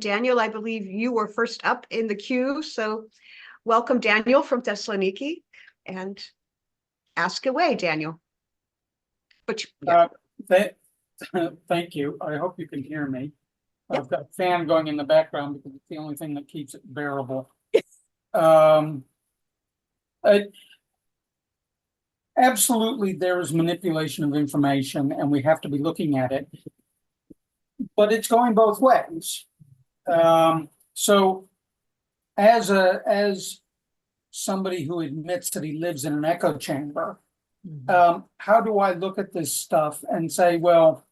Daniel, I believe you were first up in the queue. So welcome, Daniel from Thessaloniki, and ask away, Daniel. But yeah. Th Thank you. I hope you can hear me. Yep. I've got a fan going in the background because it's the only thing that keeps it bearable. Absolutely, there is manipulation of information, and we have to be looking at it. But it's going both ways. So, as somebody who admits that he lives in an echo chamber, how do I look at this stuff and say, well,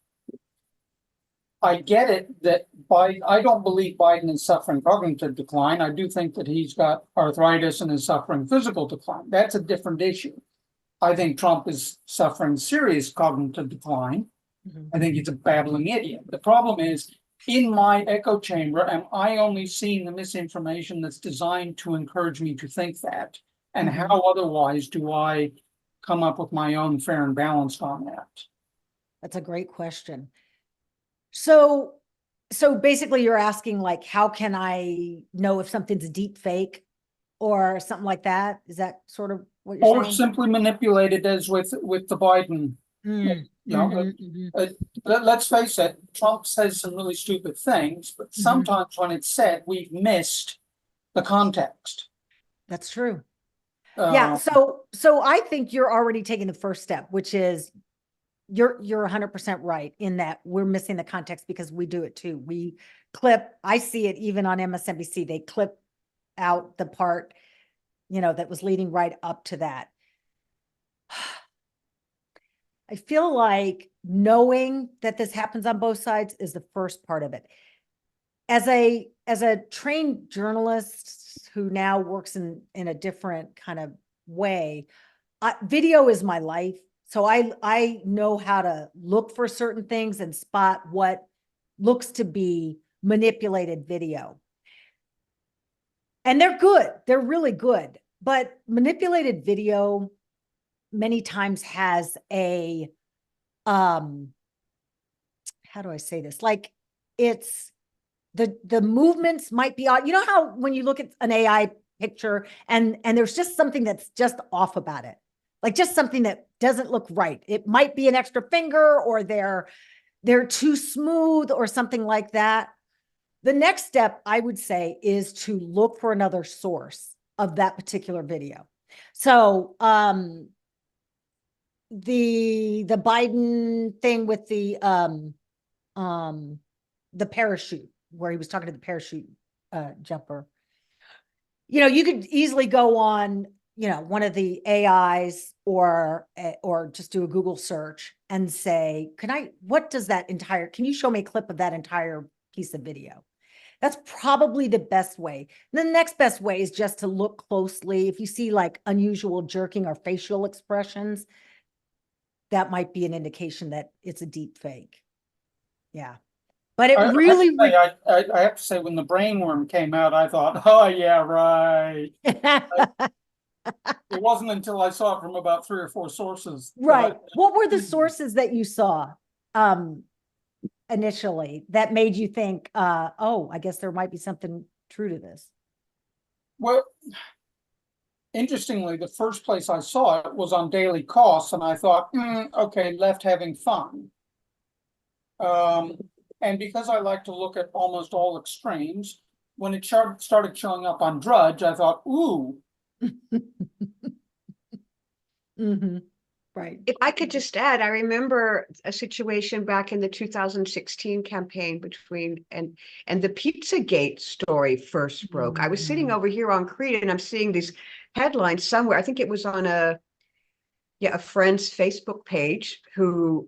I get it that I don't believe Biden is suffering cognitive decline. I do think that he's got arthritis and is suffering physical decline. That's a different issue. I think Trump is suffering serious cognitive decline. I think he's a babbling idiot. The problem is, in my echo chamber, am I only seeing the misinformation that's designed to encourage me to think that? And how otherwise do I come up with my own fair and balanced on that? That's a great question. So basically you're asking, like, how can I know if something's deep fake or something like that? Is that sort of what you're saying? Or simply manipulated as with the Biden. Let's face it, Trump says some really stupid things, but sometimes when it's said, we've missed the context. That's true. Yeah. So I think you're already taking the first step, which is you're 100% right in that we're missing the context, because we do it too. We clip, I see it even on MSNBC, they clip out the part, that was leading right up to that. I feel like knowing that this happens on both sides is the first part of it. As a trained journalist who now works in a different kind of way, video is my life. So I know how to look for certain things and spot what looks to be manipulated video. And they're good. They're really good. But manipulated video many times has a, how do I say this? Like, it's the movements might be odd. You know how when you look at an AI picture and there's just something that's just off about it, like just something that doesn't look right. It might be an extra finger, or they're too smooth or something like that. The next step, I would say, is to look for another source of that particular video. So, the Biden thing with the parachute, where he was talking to the parachute jumper, you could easily go on, one of the AIs or just do a Google search and say, what does that entire, can you show me a clip of that entire piece of video? That's probably the best way. The next best way is just to look closely. If you see like unusual jerking or facial expressions, that might be an indication that it's a deep fake. Yeah. But I have to say, when the brainworm came out, I thought, oh yeah, right. It wasn't until I saw it from about 3 or 4 sources. Right. What were the sources that you saw initially that made you think, oh, I guess there might be something true to this? Well, interestingly, the first place I saw it was on Daily Costs, and I thought, okay, left having fun. And because I like to look at almost all extremes, when it started showing up on Drudge, I thought, ooh. Right. If I could just add, I remember a situation back in the 2016 campaign between and the Pizzagate story first broke. I was sitting over here on Crete and I'm seeing these headlines somewhere. I think it was on a friend's Facebook page who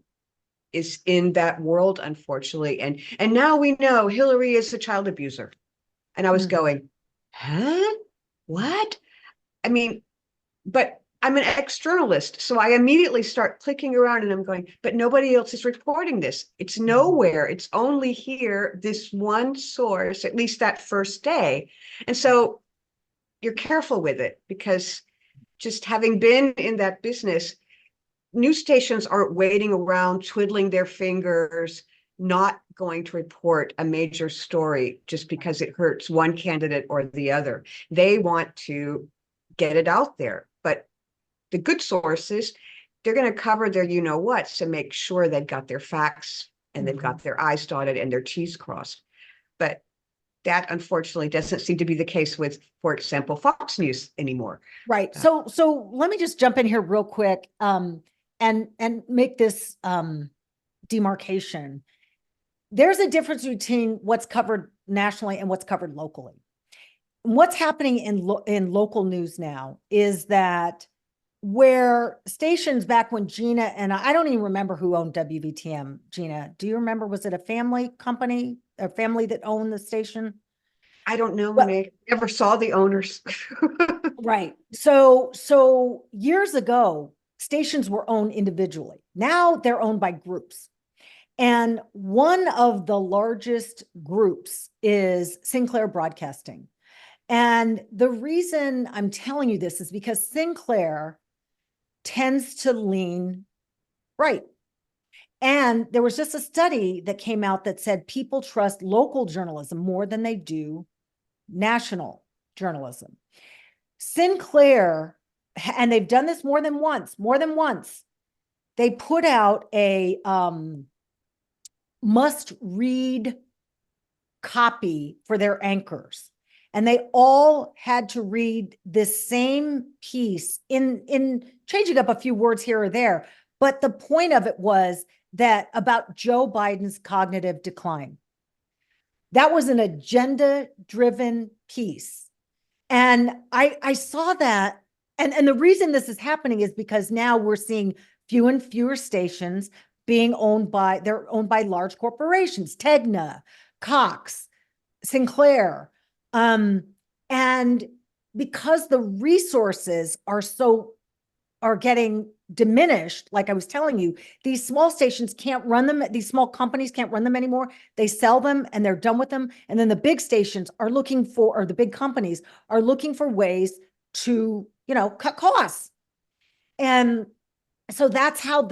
is in that world, unfortunately. And now we know Hillary is a child abuser. And I was going, huh? What? I mean, but I'm an externalist, so I immediately start clicking around and I'm going, but nobody else is reporting this. It's nowhere. It's only here, this one source, at least that first day. And so you're careful with it, because just having been in that business, news stations aren't waiting around twiddling their fingers, not going to report a major story just because it hurts one candidate or the other. They want to get it out there. But the good sources, they're going to cover their you-know-whats to make sure they've got their facts and they've got their I's dotted and their T's crossed. But that unfortunately doesn't seem to be the case with, for example, Fox News anymore. Right. So let me just jump in here real quick, and make this demarcation. There's a difference between what's covered nationally and what's covered locally. What's happening in local news now is that where stations back when Gina and I don't even remember who owned WVTM. Gina, do you remember? Was it a family company, a family that owned the station? I don't know, Well- Renee. Never saw the owners. Right. So years ago, stations were owned individually. Now they're owned by groups. And one of the largest groups is Sinclair Broadcasting. And the reason I'm telling you this is because Sinclair tends to lean right. And there was just a study that came out that said people trust local journalism more than they do national journalism. Sinclair, and they've done this more than once, they put out a must-read copy for their anchors. And they all had to read this same piece in changing up a few words here or there. But the point of it was that about Joe Biden's cognitive decline. That was an agenda-driven piece. And I saw that. And the reason this is happening is because now we're seeing fewer and fewer stations being they're owned by large corporations, Tegna, Cox, Sinclair. And because the resources are getting diminished, like I was telling you, these small stations can't run them. These small companies can't run them anymore. They sell them and they're done with them. And then the big stations are looking for, or the big companies are looking for ways to, cut costs. And so that's how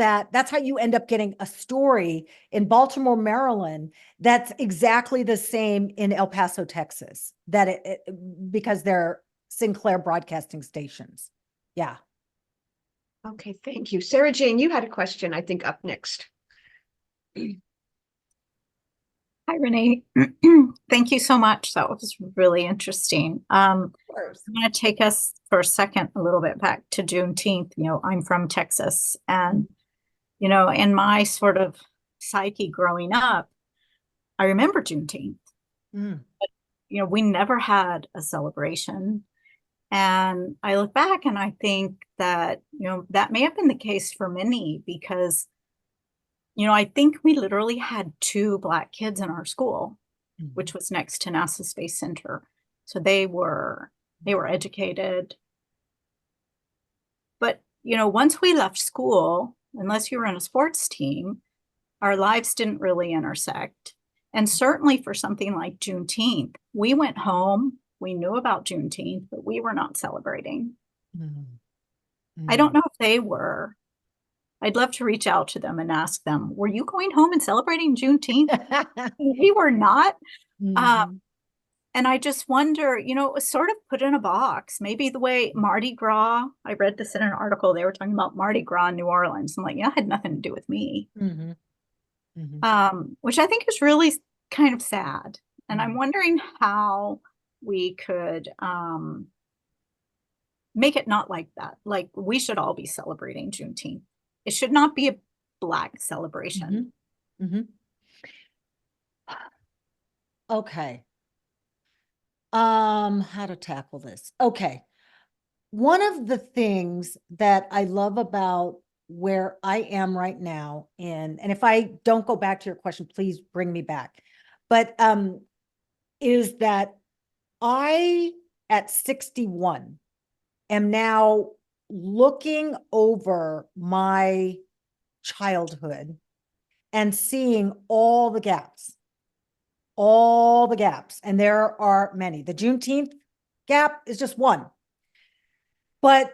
you end up getting a story in Baltimore, Maryland, that's exactly the same in El Paso, Texas, because they're Sinclair Broadcasting stations. Yeah. Okay, thank you. Sarah Jane, you had a question, I think, up next. Hi, Renee. Thank you so much. That was really interesting. I'm going to take us for a second a little bit back to Juneteenth. I'm from Texas, and in my sort of psyche growing up, I remember Juneteenth. But, we never had a celebration. And I look back and I think that, that may have been the case for many because, I think we literally had 2 Black kids in our school, which was next to NASA Space Center. So they were educated. But, once we left school, unless you were in a sports team, our lives didn't really intersect. And certainly for something like Juneteenth, we went home, we knew about Juneteenth, but we were not celebrating. I don't know if they were. I'd love to reach out to them and ask them, were you going home and celebrating Juneteenth? We were not. And I just wonder, it was sort of put in a box, maybe the way Mardi Gras, I read this in an article, they were talking about Mardi Gras in New Orleans. I'm like, it had nothing to do with me. Which I think is really kind of sad. And I'm wondering how we could make it not like that. Like, we should all be celebrating Juneteenth. It should not be a Black celebration. Okay. How to tackle this? Okay. One of the things that I love about where I am right now, and if I don't go back to your question, please bring me back. But is that I, at 61, am now looking over my childhood and seeing all the gaps. And there are many. The Juneteenth gap is just one. But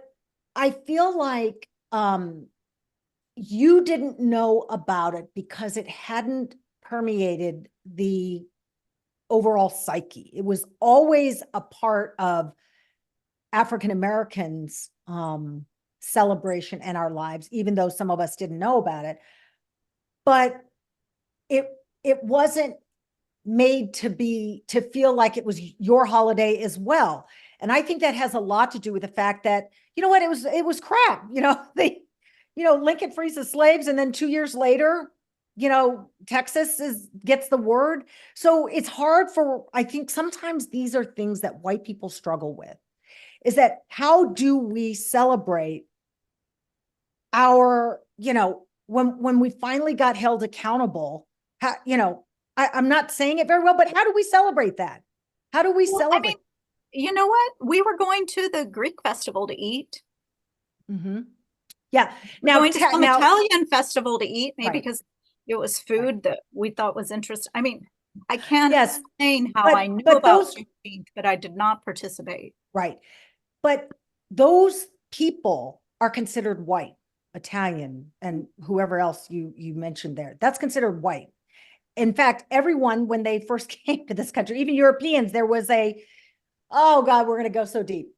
I feel like you didn't know about it because it hadn't permeated the overall psyche. It was always a part of African Americans' celebration in our lives, even though some of us didn't know about it. But it wasn't made to feel like it was your holiday as well. And I think that has a lot to do with the fact that, you know what, it was crap. Lincoln frees the slaves, and then 2 years later, Texas gets the word. So it's hard I think sometimes these are things that white people struggle with, is that how do we celebrate our, when we finally got held accountable, I'm not saying it very well, but how do we celebrate that? How do we celebrate? I mean, you know what? We were going to the Greek festival to eat. Mm-hmm. Yeah. Now, going to some Italian festival to eat, maybe right. because it was food that we thought was interesting. I mean, I can't explain how I knew about Juneteenth, but I did not participate. Right. But those people are considered white, Italian, and whoever else you mentioned there. That's considered white. In fact, everyone, when they first came to this country, even Europeans, there was oh God, we're going to go so deep.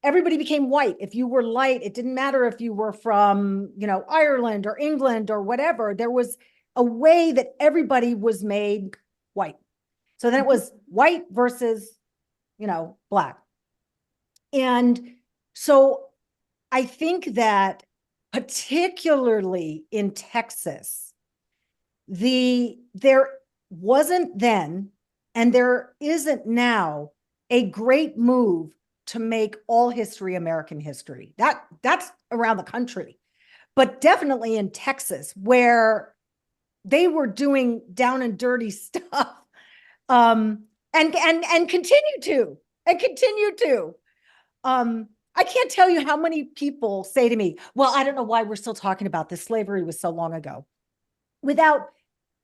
Everybody became white. If you were light, it didn't matter if you were from, Ireland or England or whatever. There was a way that everybody was made white. So then it was white versus, black. And so I think that particularly in Texas, there wasn't then, and there isn't now, a great move to make all history American history. That's around the country, but definitely in Texas, where they were doing down and dirty stuff, and continue to. I can't tell you how many people say to me, well, I don't know why we're still talking about this. Slavery was so long ago, without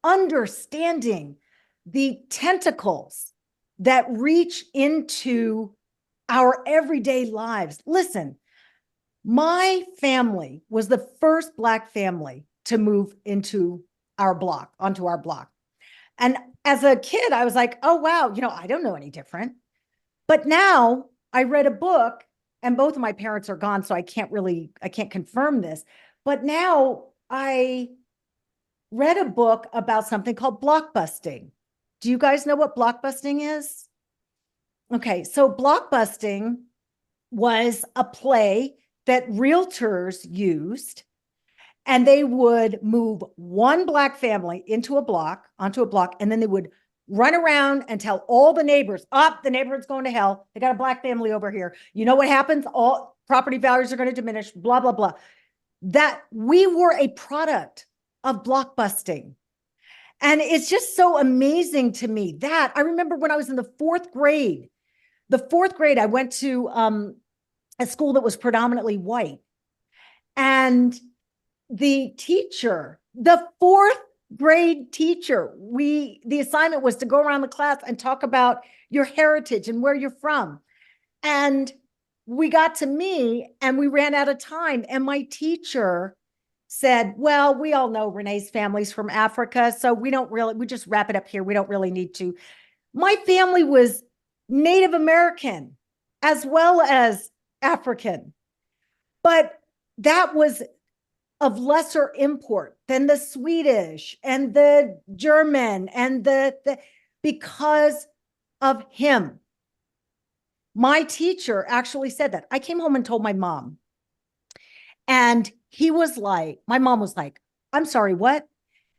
understanding the tentacles that reach into our everyday lives. Listen, my family was the first Black family to move onto our block. And as a kid, I was like, oh, wow, I don't know any different. But now I read a book, and both of my parents are gone, so I can't confirm this. But now I read a book about something called blockbusting. Do you guys know what blockbusting is? Okay, so blockbusting was a play that realtors used, and they would move one Black family onto a block, and then they would run around and tell all the neighbors, the neighborhood's going to hell. They got a Black family over here. You know what happens? All property values are going to diminish, blah, blah, blah. That we were a product of blockbusting. And it's just so amazing to me that I remember when I was in the fourth grade, I went to a school that was predominantly white. And the fourth grade teacher, the assignment was to go around the class and talk about your heritage and where you're from. And we got to me and we ran out of time. And my teacher said, well, we all know Renee's family's from Africa, so we just wrap it up here. We don't really need to. My family was Native American as well as African, but that was of lesser import than the Swedish and the German and because of him. My teacher actually said that. I came home and told my mom, and my mom was like, I'm sorry, what?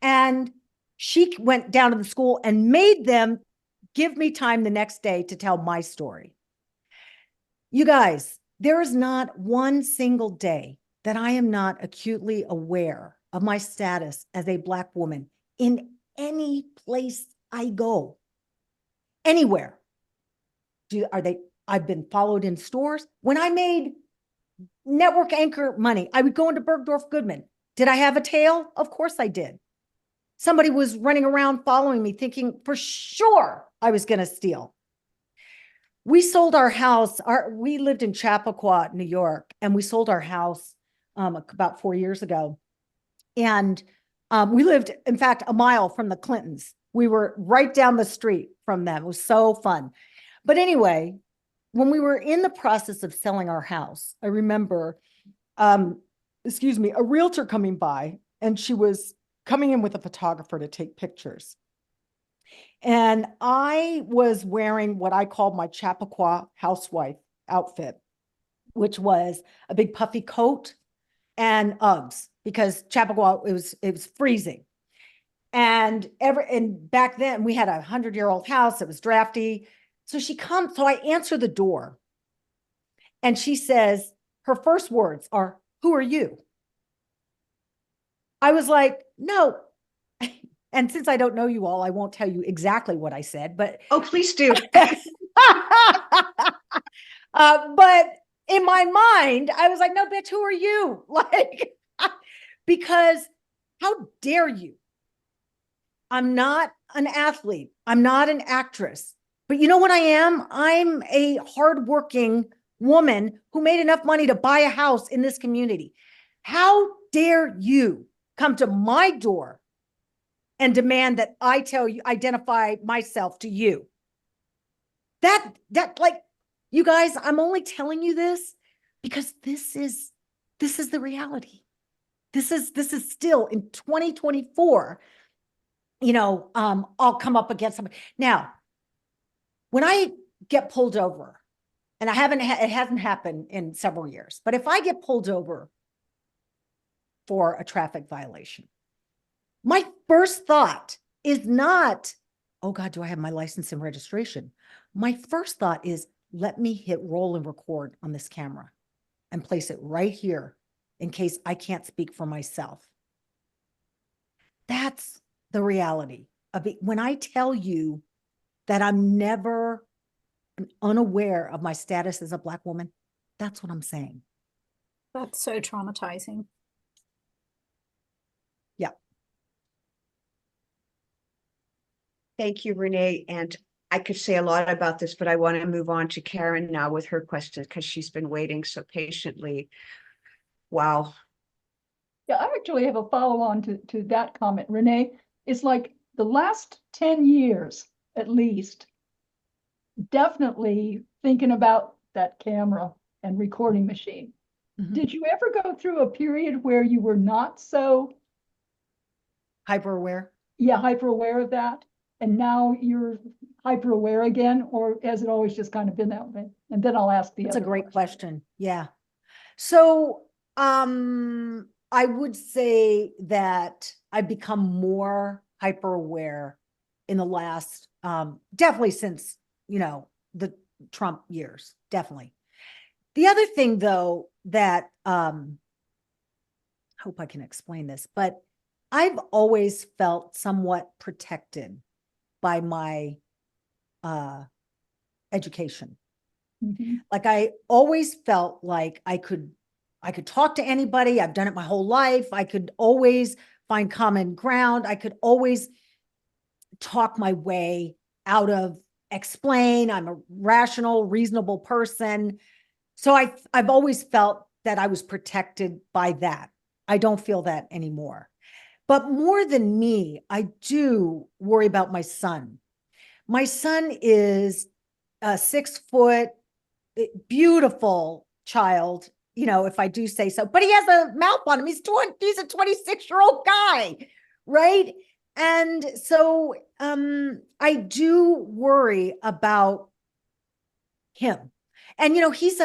And she went down to the school and made them give me time the next day to tell my story. You guys, there is not one single day that I am not acutely aware of my status as a Black woman in any place I go, anywhere. I've been followed in stores. When I made network anchor money, I would go into Bergdorf Goodman. Did I have a tail? Of course I did. Somebody was running around following me, thinking for sure I was going to steal. We sold our house. We lived in Chappaqua, New York, and we sold our house about 4 years ago. And We lived, in fact, a mile from the Clintons. We were right down the street from them. It was so fun. But anyway, when we were in the process of selling our house, I remember, excuse me, a realtor coming by, and she was coming in with a photographer to take pictures. And I was wearing what I called my Chappaqua housewife outfit, which was a big puffy coat and Uggs, because Chappaqua, it was freezing. And back then we had a 100-year-old house. It was drafty. So she comes, so I answer the door, and she says, her first words are, "Who are you?" I was like, no. And since I don't know you all, I won't tell you exactly what I said, but Oh, please do. but in my mind, I was like, no, bitch, who are you? Like, because how dare you? I'm not an athlete. I'm not an actress. But you know what I am? I'm a hardworking woman who made enough money to buy a house in this community. How dare you come to my door and demand that I tell you, identify myself to you? That like, you guys, I'm only telling you this because this is the reality. This is still in 2024. I'll come up against somebody. Now, when I get pulled over, and it hasn't happened in several years, but if I get pulled over for a traffic violation, my first thought is not, oh God, do I have my license and registration? My first thought is, let me hit roll and record on this camera and place it right here in case I can't speak for myself. That's the reality of it. When I tell you that I'm never unaware of my status as a Black woman, that's what I'm saying. That's so traumatizing. Yeah. Thank you, Renee. And I could say a lot about this, but I want to move on to Karen now with her question, because she's been waiting so patiently. Wow. Yeah, I actually have a follow-on to that comment, Renee. It's like the last 10 years, at least, definitely thinking about that camera and recording machine. Mhm. Did you ever go through a period where you were not so, Hyper aware. hyper aware of that? And now you're hyper aware again, or has it always just kind of been that way? And then I'll ask the That's a other great question. Yeah. So, I would say that I've become more hyper aware in the last, definitely since, the Trump years, definitely. The other thing though, that, hope I can explain this, but I've always felt somewhat protected by my, education. Mhm. Like, I always felt like I could talk to anybody. I've done it my whole life. I could always find common ground. I could always talk my way out of explain. I'm a rational, reasonable person. So I've always felt that I was protected by that. I don't feel that anymore. But more than me, I do worry about my son. My son is a 6 foot, beautiful child, if I do say so, but he has a mouth on him. He's a 26-year-old guy, right? And so I do worry about him. And he's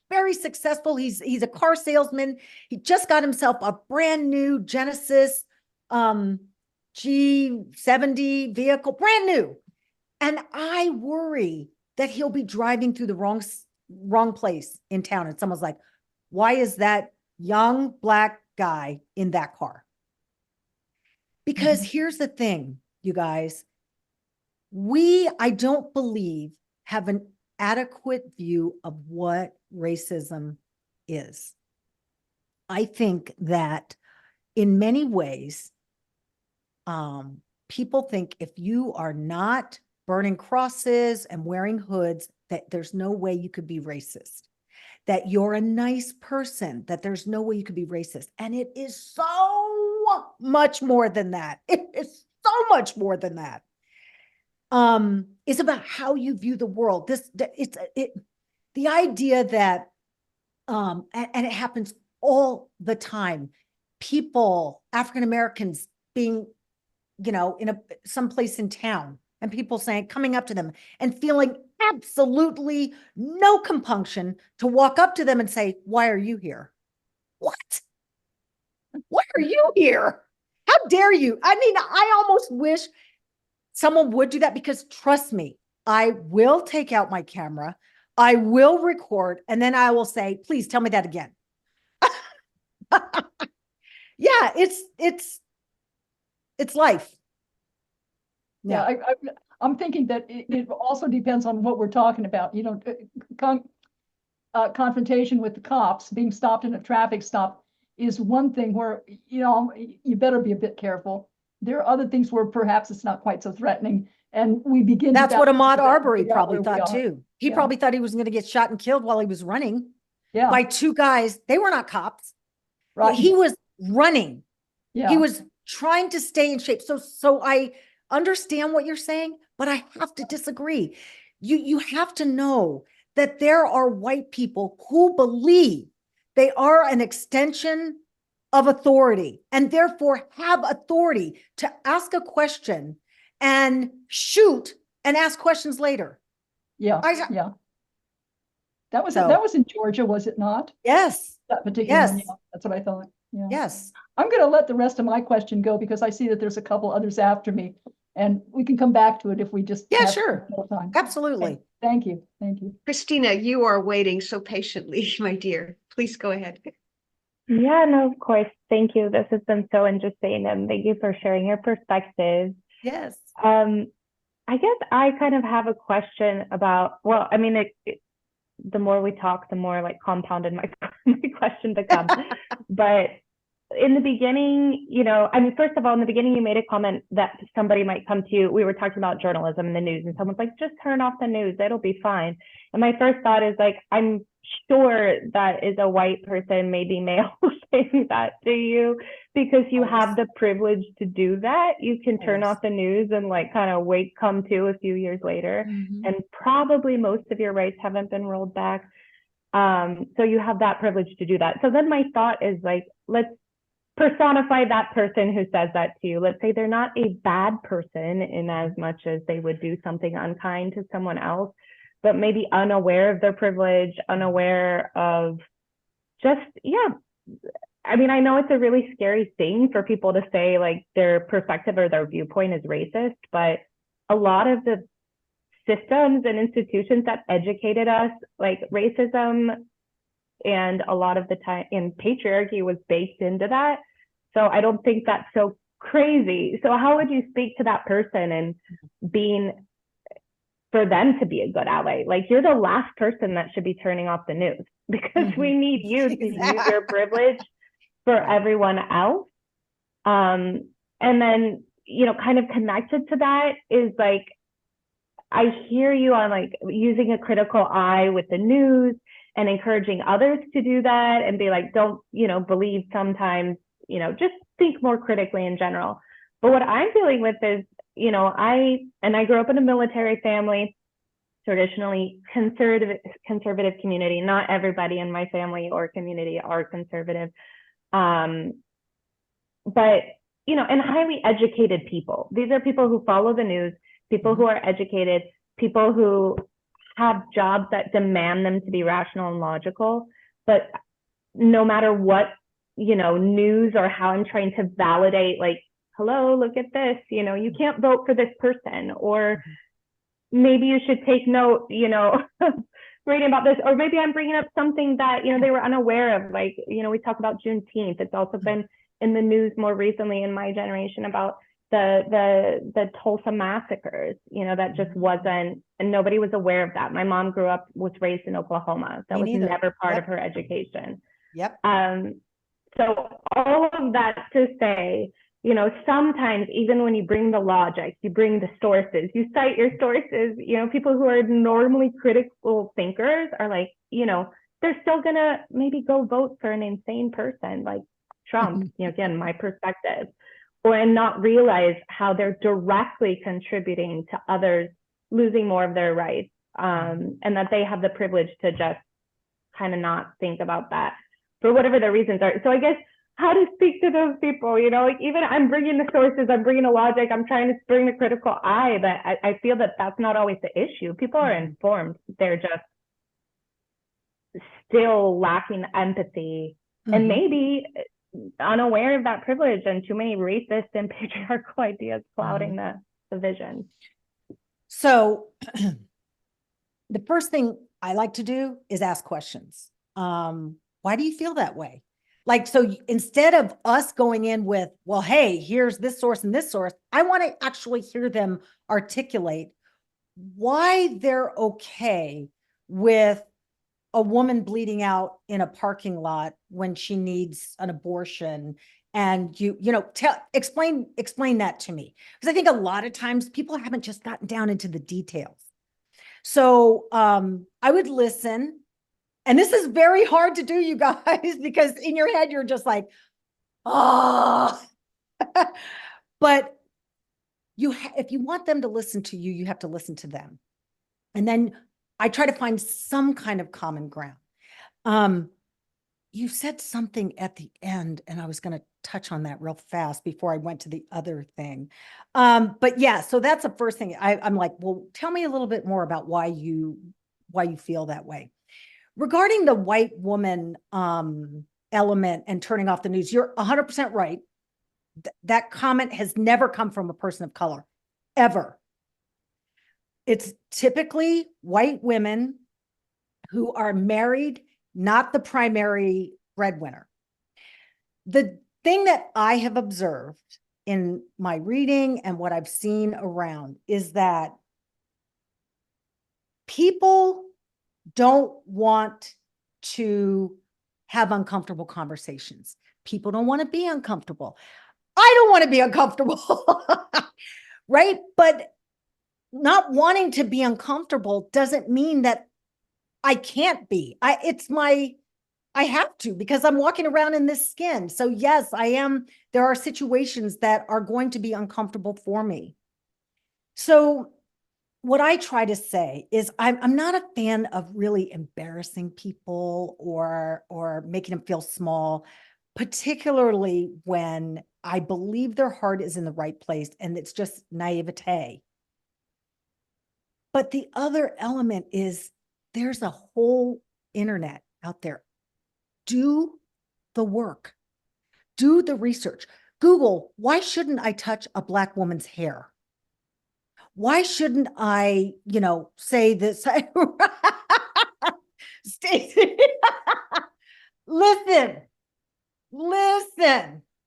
very successful. He's a car salesman. He just got himself a brand new Genesis G70 vehicle, brand new. And I worry that he'll be driving through the wrong place in town. And someone's like, why is that young Black guy in that car? Because here's the thing, you guys, I don't believe, have an adequate view of what racism is. I think that in many ways, people think if you are not burning crosses and wearing hoods, that there's no way you could be racist, that you're a nice person, that there's no way you could be racist. And it is so much more than that. It is so much more than that. It's about how you view the world. The idea that, and it happens all the time. People, African Americans being, in someplace in town, and people coming up to them and feeling absolutely no compunction to walk up to them and say, "Why are you here?" What? Why are you here? How dare you? I mean, I almost wish someone would do that, because trust me, I will take out my camera, I will record, and then I will say, "Please tell me that again." Yeah, it's life. Yeah, I'm thinking that it also depends on what we're talking about. Confrontation with the cops, being stopped in a traffic stop is one thing where, you better be a bit careful. There are other things where perhaps it's not quite so threatening, and we begin. That's what Ahmaud Arbery figure out probably where we thought are. too. He probably thought he was going to get shot and killed while he was running Yeah, by two guys. They were not cops. right. He was running. Yeah, He was trying to stay in shape. So I understand what you're saying, but I have to disagree. You have to know that there are white people who believe they are an extension of authority, and therefore have authority to ask a question and shoot and ask questions later. yeah, I- yeah. That was So- in Georgia, was it not? Yes. That particular one, Yes. yeah, that's what I thought. Yeah. Yes. I'm going to let the rest of my question go because I see that there's a couple others after me, and we can come back to it if we just Yeah, have sure. more time. Absolutely. Okay. Thank you. Thank you. Christina, you are waiting so patiently, my dear. Please go ahead. Yeah, no, of course. Thank you. This has been so interesting, and thank you for sharing your perspectives. Yes. I guess I kind of have a question about, well, I mean, the more we talk, the more like compounded my question becomes. But in the beginning, I mean, first of all, in the beginning, you made a comment that somebody might come to you. We were talking about journalism and the news, and someone's like, "Just turn off the news. It'll be fine." And my first thought is like, I'm sure that is a white person, maybe male, saying that to you because you have the privilege to do that. You can turn off the news and like kind of come to a few years later. Mhm. And probably most of your rights haven't been rolled back. So you have that privilege to do that. So then my thought is like, let's personify that person who says that to you. Let's say they're not a bad person in as much as they would do something unkind to someone else, but maybe unaware of their privilege, unaware of just, yeah. I mean, I know it's a really scary thing for people to say like their perspective or their viewpoint is racist, but a lot of the systems and institutions that educated us, like racism and a lot of the time in patriarchy was baked into that. So I don't think that's so crazy. So how would you speak to that person and for them to be a good ally? Like, you're the last person that should be turning off the news because we need you to use your privilege for everyone else. And then, kind of connected to that is like, I hear you on like using a critical eye with the news and encouraging others to do that and be like, don't, believe sometimes, just think more critically in general. But what I'm dealing with is, I grew up in a military family, traditionally conservative community. Not everybody in my family or community are conservative. But, and highly educated people. These are people who follow the news, people who are educated, people who have jobs that demand them to be rational and logical. But no matter what, news or how I'm trying to validate, like, hello, look at this, you can't vote for this person, or maybe you should take note, reading about this, or maybe I'm bringing up something that, they were unaware of. Like, we talk about Juneteenth. It's also been in the news more recently in my generation about the Tulsa massacres, that just wasn't, and nobody was aware of that. My mom was raised in Oklahoma. That was never part of her education. Yep. So all of that to say, sometimes even when you bring the logic, you bring the sources, you cite your sources, people who are normally critical thinkers are like, they're still gonna maybe go vote for an insane person. Like, trump, again, my perspective, and not realize how they're directly contributing to others losing more of their rights, and that they have the privilege to just kind of not think about that for whatever their reasons are. So I guess how to speak to those people, like even I'm bringing the sources, I'm bringing the logic, I'm trying to bring the critical eye, but I feel that that's not always the issue. People are informed, they're just still lacking empathy and maybe unaware of that privilege, and too many racist and patriarchal ideas clouding the vision. So the first thing I like to do is ask questions. Why do you feel that way? Like, so instead of us going in with, well, hey, here's this source and this source, I want to actually hear them articulate why they're okay with a woman bleeding out in a parking lot when she needs an abortion. And explain that to me. Because I think a lot of times people haven't just gotten down into the details. So I would listen. And this is very hard to do, you guys, because in your head, you're just like, oh, but if you want them to listen to you, you have to listen to them. And then I try to find some kind of common ground. You said something at the end, and I was going to touch on that real fast before I went to the other thing. But yeah, so that's the first thing. I'm like, well, tell me a little bit more about why you feel that way. Regarding the white woman element and turning off the news, you're 100% right. That comment has never come from a person of color, ever. It's typically white women who are married, not the primary breadwinner. The thing that I have observed in my reading and what I've seen around is that people don't want to have uncomfortable conversations. People don't want to be uncomfortable. I don't want to be uncomfortable, right? But not wanting to be uncomfortable doesn't mean that I can't be. I have to, because I'm walking around in this skin. So yes, I am. There are situations that are going to be uncomfortable for me. So what I try to say is I'm not a fan of really embarrassing people or making them feel small, particularly when I believe their heart is in the right place and it's just naivete. But the other element is there's a whole internet out there. Do the work. Do the research. Google, why shouldn't I touch a Black woman's hair? Why shouldn't I, say this? Stacey, listen,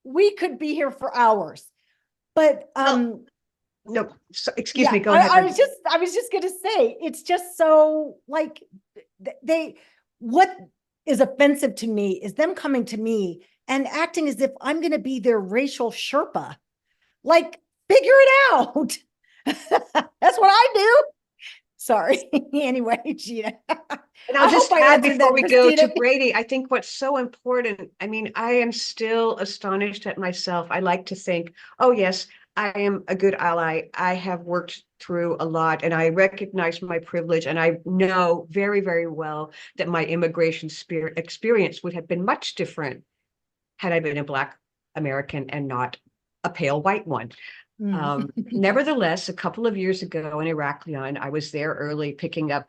we could be here for hours, but, no, so, excuse yeah, me, go ahead. I was just going to say, it's just so like what is offensive to me is them coming to me and acting as if I'm going to be their racial Sherpa. Like, figure it out. That's what I do. Sorry. Anyway, Gina. And I'll just add before we go to Christina. Brady, I think what's so important, I mean, I am still astonished at myself. I like to think, oh, yes, I am a good ally. I have worked through a lot and I recognize my privilege. And I know very, very well that my immigration experience would have been much different had I been a Black American and not a pale white one. Nevertheless, a couple of years ago in Heraklion, I was there early picking up.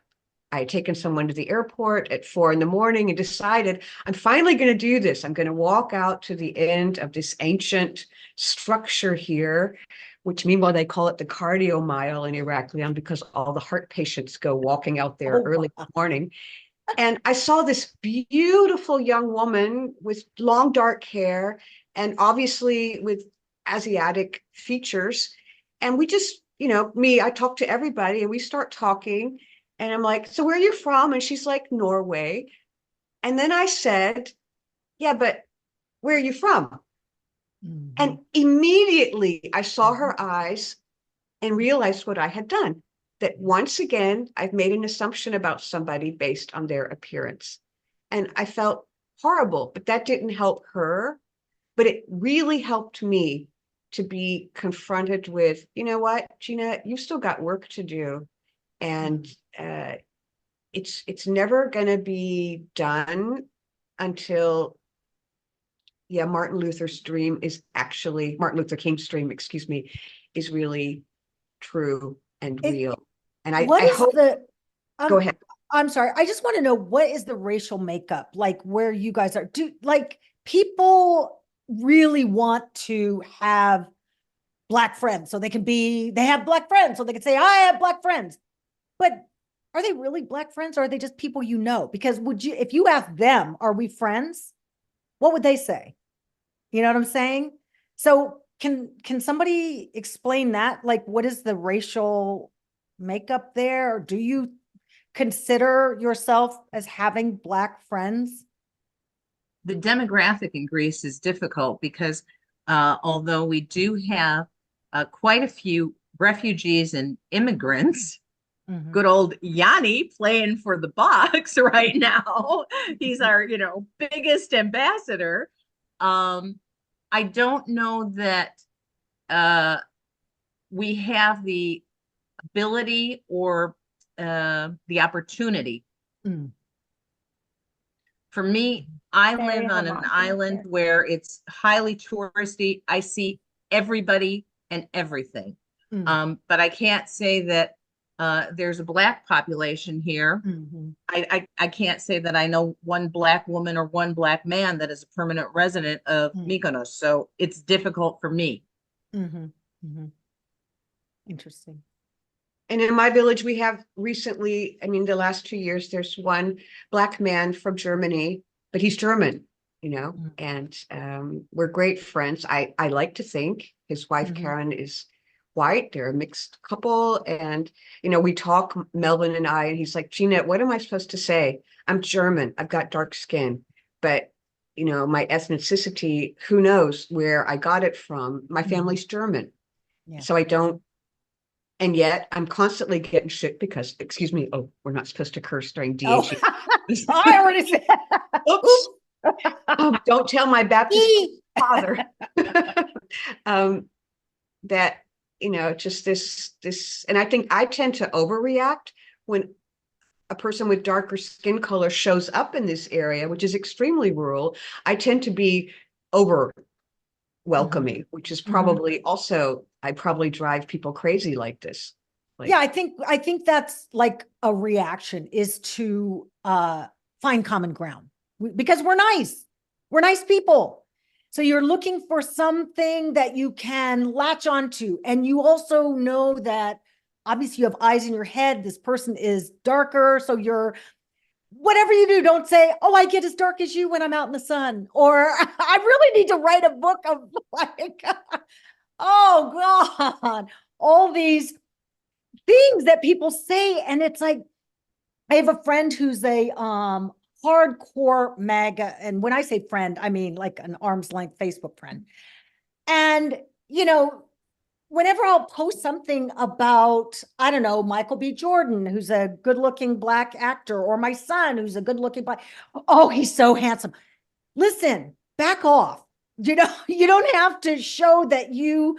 I had taken someone to the airport at 4 a.m. and decided I'm finally going to do this. I'm going to walk out to the end of this ancient structure here, which meanwhile they call it the cardio mile in Heraklion because all the heart patients go walking out there early in the morning. And I saw this beautiful young woman with long dark hair and obviously with Asiatic features. And we just, I talk to everybody and we start talking and I'm like, so where are you from? And she's like, Norway. And then I said, yeah, but where are you from? And immediately I saw her eyes and realized what I had done, that once again, I've made an assumption about somebody based on their appearance. And I felt horrible, but that didn't help her. but it really helped me to be confronted with, you know what, Gina, you still got work to do. And it's never going to be done until, yeah, Martin Luther King's dream, excuse me, is really true and real. And I hope, go ahead. I'm sorry. I just want to know, what is the racial makeup like where you guys are? Do like people really want to have Black friends so they have Black friends so they can say, I have Black friends, but are they really Black friends, or are they just people you know? Because if you ask them, are we friends? What would they say? You know what I'm saying? So can somebody explain that? Like, what is the racial makeup there? Or do you consider yourself as having Black friends? The demographic in Greece is difficult because although we do have quite a few refugees and immigrants, good old Yanni playing for the Bucks right now. He's our, biggest ambassador. I don't know that we have the ability or the opportunity. For me, I live on an island where it's highly touristy. I see everybody and everything. But I can't say that there's a Black population here. I can't say that I know one Black woman or one Black man that is a permanent resident of Mykonos. So it's difficult for me. Interesting. And in my village, we have recently, the last 2 years, there's one Black man from Germany, but he's German, and we're great friends. I like to think his wife, Karen, is white. They're a mixed couple. And, we talk, Melvin and I, and he's like, Gina, what am I supposed to say? I'm German. I've got dark skin, but, my ethnicity, who knows where I got it from? My family's German. Yeah. So I don't. And yet I'm constantly getting shit because, excuse me, we're not supposed to curse during DAG. Oh. I already said. Oops. Don't tell my Baptist father. That, just this, and I think I tend to overreact when a person with darker skin color shows up in this area, which is extremely rural. I tend to be over welcoming, which is probably also, I probably drive people crazy like this. Yeah, I think that's like a reaction, is to find common ground, because we're nice people. So you're looking for something that you can latch onto, and you also know that obviously you have eyes in your head. This person is darker, so whatever you do, don't say, oh, I get as dark as you when I'm out in the sun. Or I really need to write a book of like, oh God, all these things that people say. And it's like, I have a friend who's a hardcore MAGA. And when I say friend, I mean like an arm's length Facebook friend. And, whenever I'll post something about, I don't know, Michael B. Jordan, who's a good looking Black actor, or my son, who's a good looking Black, oh, he's so handsome. Listen, back off. You don't have to show that you're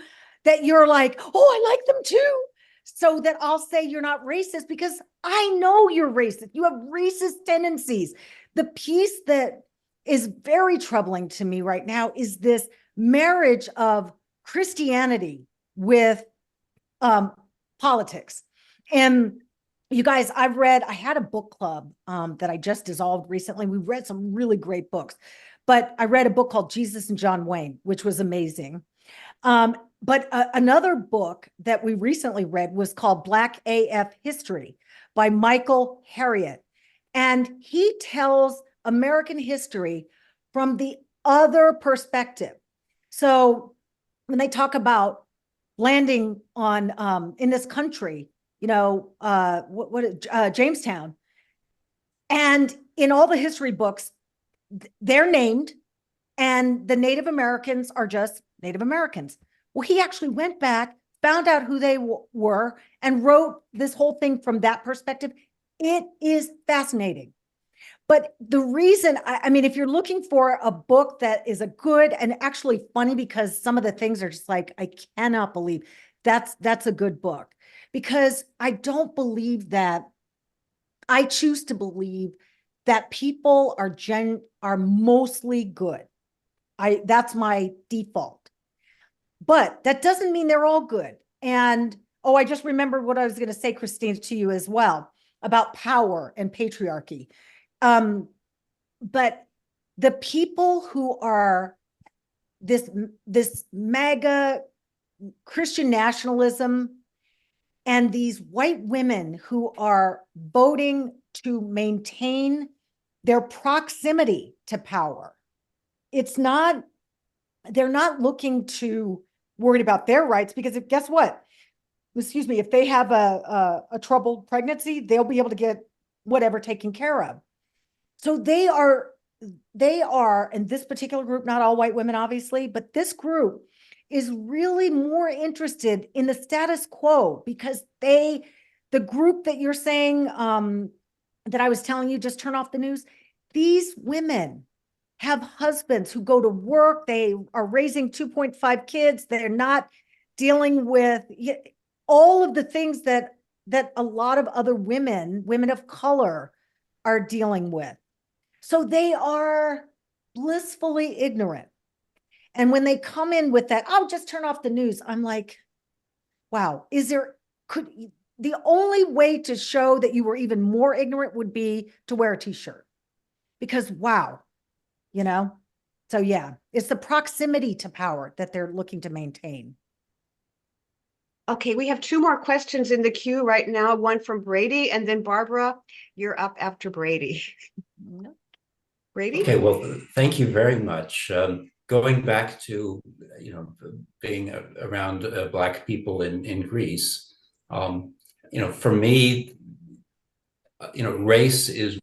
like, oh, I like them too. So that I'll say you're not racist, because I know you're racist. You have racist tendencies. The piece that is very troubling to me right now is this marriage of Christianity with politics. And you guys, I had a book club that I just dissolved recently. We read some really great books, but I read a book called Jesus and John Wayne, which was amazing. But another book that we recently read was called Black AF History by Michael Harriot. And he tells American history from the other perspective. So when they talk about landing on in this country, Jamestown, and in all the history books, they're named, and the Native Americans are just Native Americans. Well, he actually went back, found out who they were, and wrote this whole thing from that perspective. It is fascinating. But the reason, I mean, if you're looking for a book that is a good and actually funny, because some of the things are just like, I cannot believe that's a good book, because I don't believe that, I choose to believe that people are mostly good. That's my default, but that doesn't mean they're all good. And, oh, I just remembered what I was going to say, Christine, to you as well, about power and patriarchy. But the people who are this MAGA Christian nationalism and these white women who are voting to maintain their proximity to power, they're not looking to worried about their rights, because guess what? Excuse me, if they have a troubled pregnancy, they'll be able to get whatever taken care of. So they are, and this particular group, not all white women, obviously, but this group is really more interested in the status quo, because the group that you're saying, that I was telling you, just turn off the news. These women have husbands who go to work. They are raising 2.5 kids. They're not dealing with all of the things that a lot of other women of color are dealing with. So they are blissfully ignorant. And when they come in with that, oh, just turn off the news, I'm like, wow, the only way to show that you were even more ignorant would be to wear a t-shirt, because wow, so yeah, it's the proximity to power that they're looking to maintain. Okay, we have 2 more questions in the queue right now, one from Brady, and then Barbara, you're up after Brady. Brady? Okay, well, thank you very much. Going back to, being around Black people in Greece, for me, race is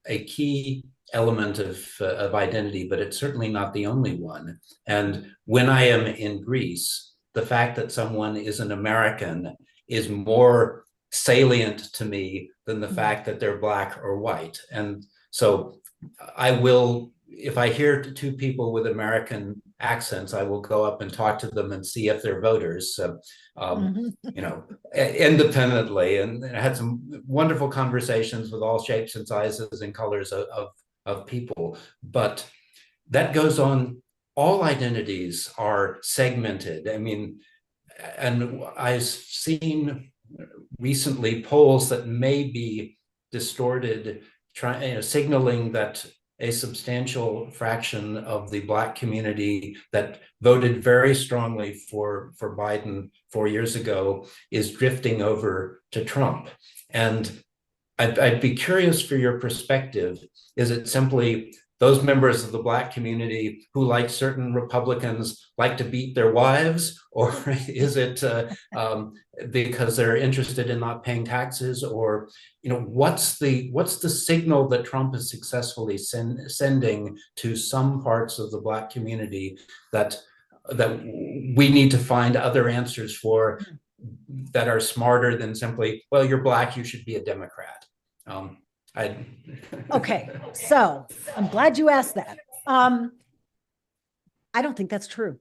a key element of identity, but it's certainly not the only one. And when I am in Greece, the fact that someone is an American is more salient to me than the fact that they're Black or white. And so I will, if I hear 2 people with American accents, I will go up and talk to them and see if they're voters, independently. And I had some wonderful conversations with all shapes and sizes and colors of people. But that goes on. All identities are segmented. I mean, and I've seen recently polls that may be distorted, signaling that a substantial fraction of the Black community that voted very strongly for Biden 4 years ago is drifting over to Trump. And I'd be curious for your perspective. Is it simply those members of the Black community who, like certain Republicans, like to beat their wives, or is it because they're interested in not paying taxes? Or what's the signal that Trump is successfully sending to some parts of the Black community that we need to find other answers for, that are smarter than simply, well, you're Black, you should be a Democrat? Okay, so I'm glad you asked that. I don't think that's true,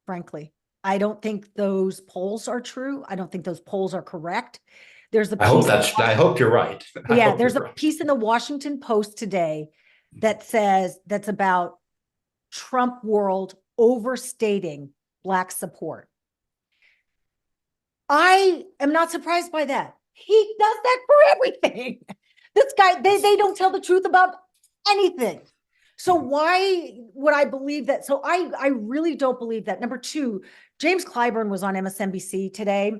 frankly. I don't think those polls are true. I don't think those polls are correct. There's a piece I hope you're right. Yeah, there's a piece in the Washington Post today that says that's about Trump world overstating Black support. I am not surprised by that. He does that for everything. This guy, they don't tell the truth about anything. So why would I believe that? So I really don't believe that. Number 2, James Clyburn was on MSNBC today,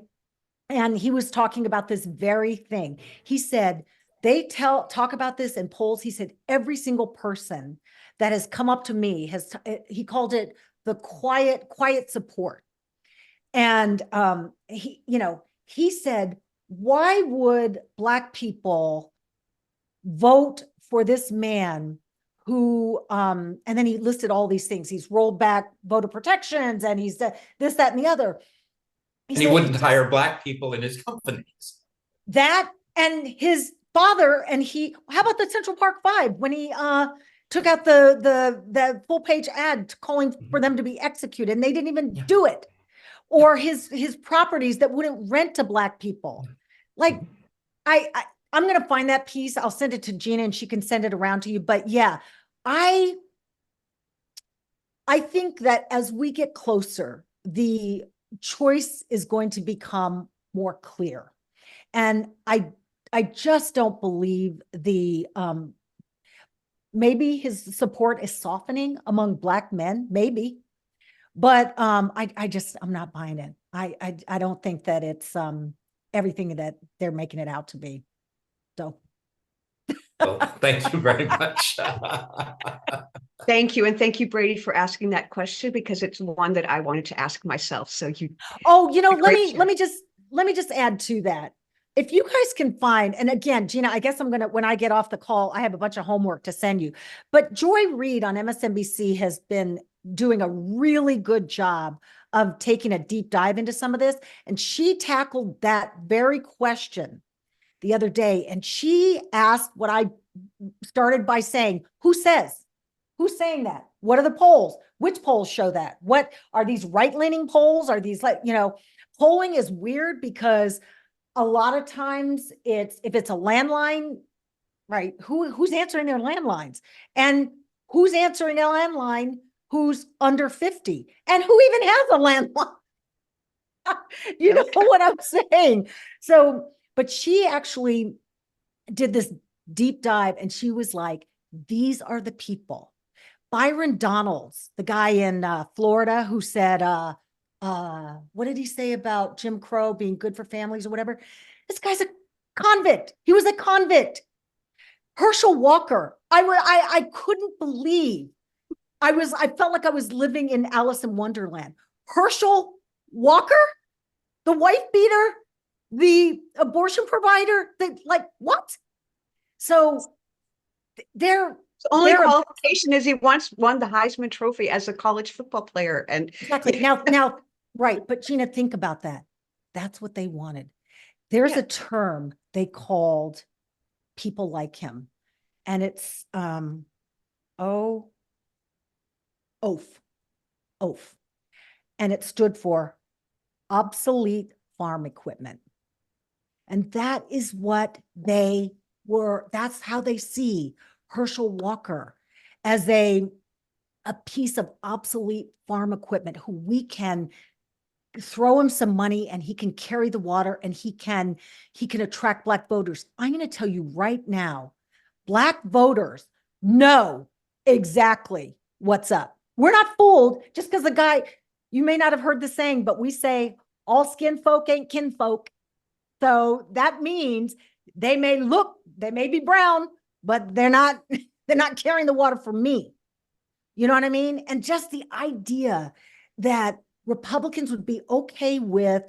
and he was talking about this very thing. He said, they talk about this in polls. He said, every single person that has come up to me he called it the quiet support. And he said, why would Black people vote for this man who, and then he listed all these things. He's rolled back voter protections, and he's this, that, and the other. He wouldn't hire Black people in his companies. That, and his father, and how about the Central Park Five when he took out the full page ad calling for them to be executed, and they didn't even do it. Or his properties that wouldn't rent to Black people. Like, I'm going to find that piece. I'll send it to Gina and she can send it around to you. But yeah, I think that as we get closer, the choice is going to become more clear. And I just don't believe maybe his support is softening among Black men, maybe. But I'm not buying it. I don't think that it's everything that they're making it out to be. So. Well, thank you very much. Thank you. And thank you, Brady, for asking that question, because it's one that I wanted to ask myself. So let me just add to that. If you guys can find, and again, Gina, I guess when I get off the call, I have a bunch of homework to send you, but Joy Reid on MSNBC has been doing a really good job of taking a deep dive into some of this. And she tackled that very question the other day. And she asked what I started by saying, who's saying that? What are the polls? Which polls show that? What are these right-leaning polls? Are these polling is weird because a lot of times if it's a landline, right? Who's answering their landlines? And who's answering a landline who's under 50? And who even has a landline? You know what I'm saying? So, but she actually did this deep dive and she was like, these are the people. Byron Donalds, the guy in Florida who said, what did he say about Jim Crow being good for families or whatever? This guy's a convict. He was a convict. Herschel Walker. I couldn't believe I felt like I was living in Alice in Wonderland. Herschel Walker, the wife beater, the abortion provider, what? So the only qualification is he once won the Heisman Trophy as a college football player. And exactly. Now, right. But Gina, think about that. That's what they wanted. There's a term they called people like him, and it's oaf. And it stood for obsolete farm equipment. And that is what they were. That's how they see Herschel Walker, as a piece of obsolete farm equipment who we can throw him some money and he can carry the water and he can attract Black voters. I'm going to tell you right now, Black voters know exactly what's up. We're not fooled just because the guy, you may not have heard the saying, but we say all skin folk ain't kin folk. So that means they may be brown, but they're not carrying the water for me. You know what I mean? And just the idea that Republicans would be okay with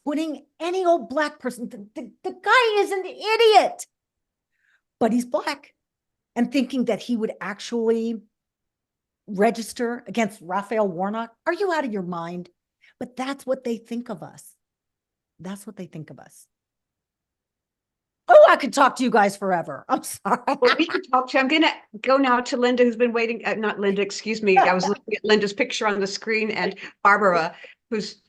putting any old Black person, the guy is an idiot, but he's Black, and thinking that he would actually register against Raphael Warnock. Are you out of your mind? But that's what they think of us. That's what they think of us. Oh, I could talk to you guys forever. I'm sorry. Well, we could talk to, I'm going to go now to Linda, who's been waiting, not Linda, excuse me. I was looking at Linda's picture on the screen, and Barbara, who's,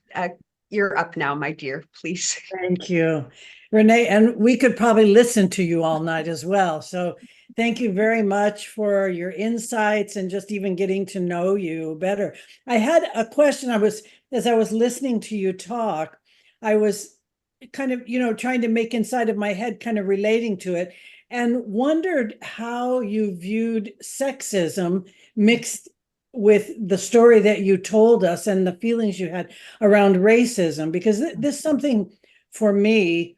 you're up now, my dear, please. Thank you, Renee. And we could probably listen to you all night as well. So thank you very much for your insights and just even getting to know you better. I had a question. As I was listening to you talk, I was kind of, trying to make inside of my head, kind of relating to it, and wondered how you viewed sexism mixed with the story that you told us and the feelings you had around racism, because this is something for me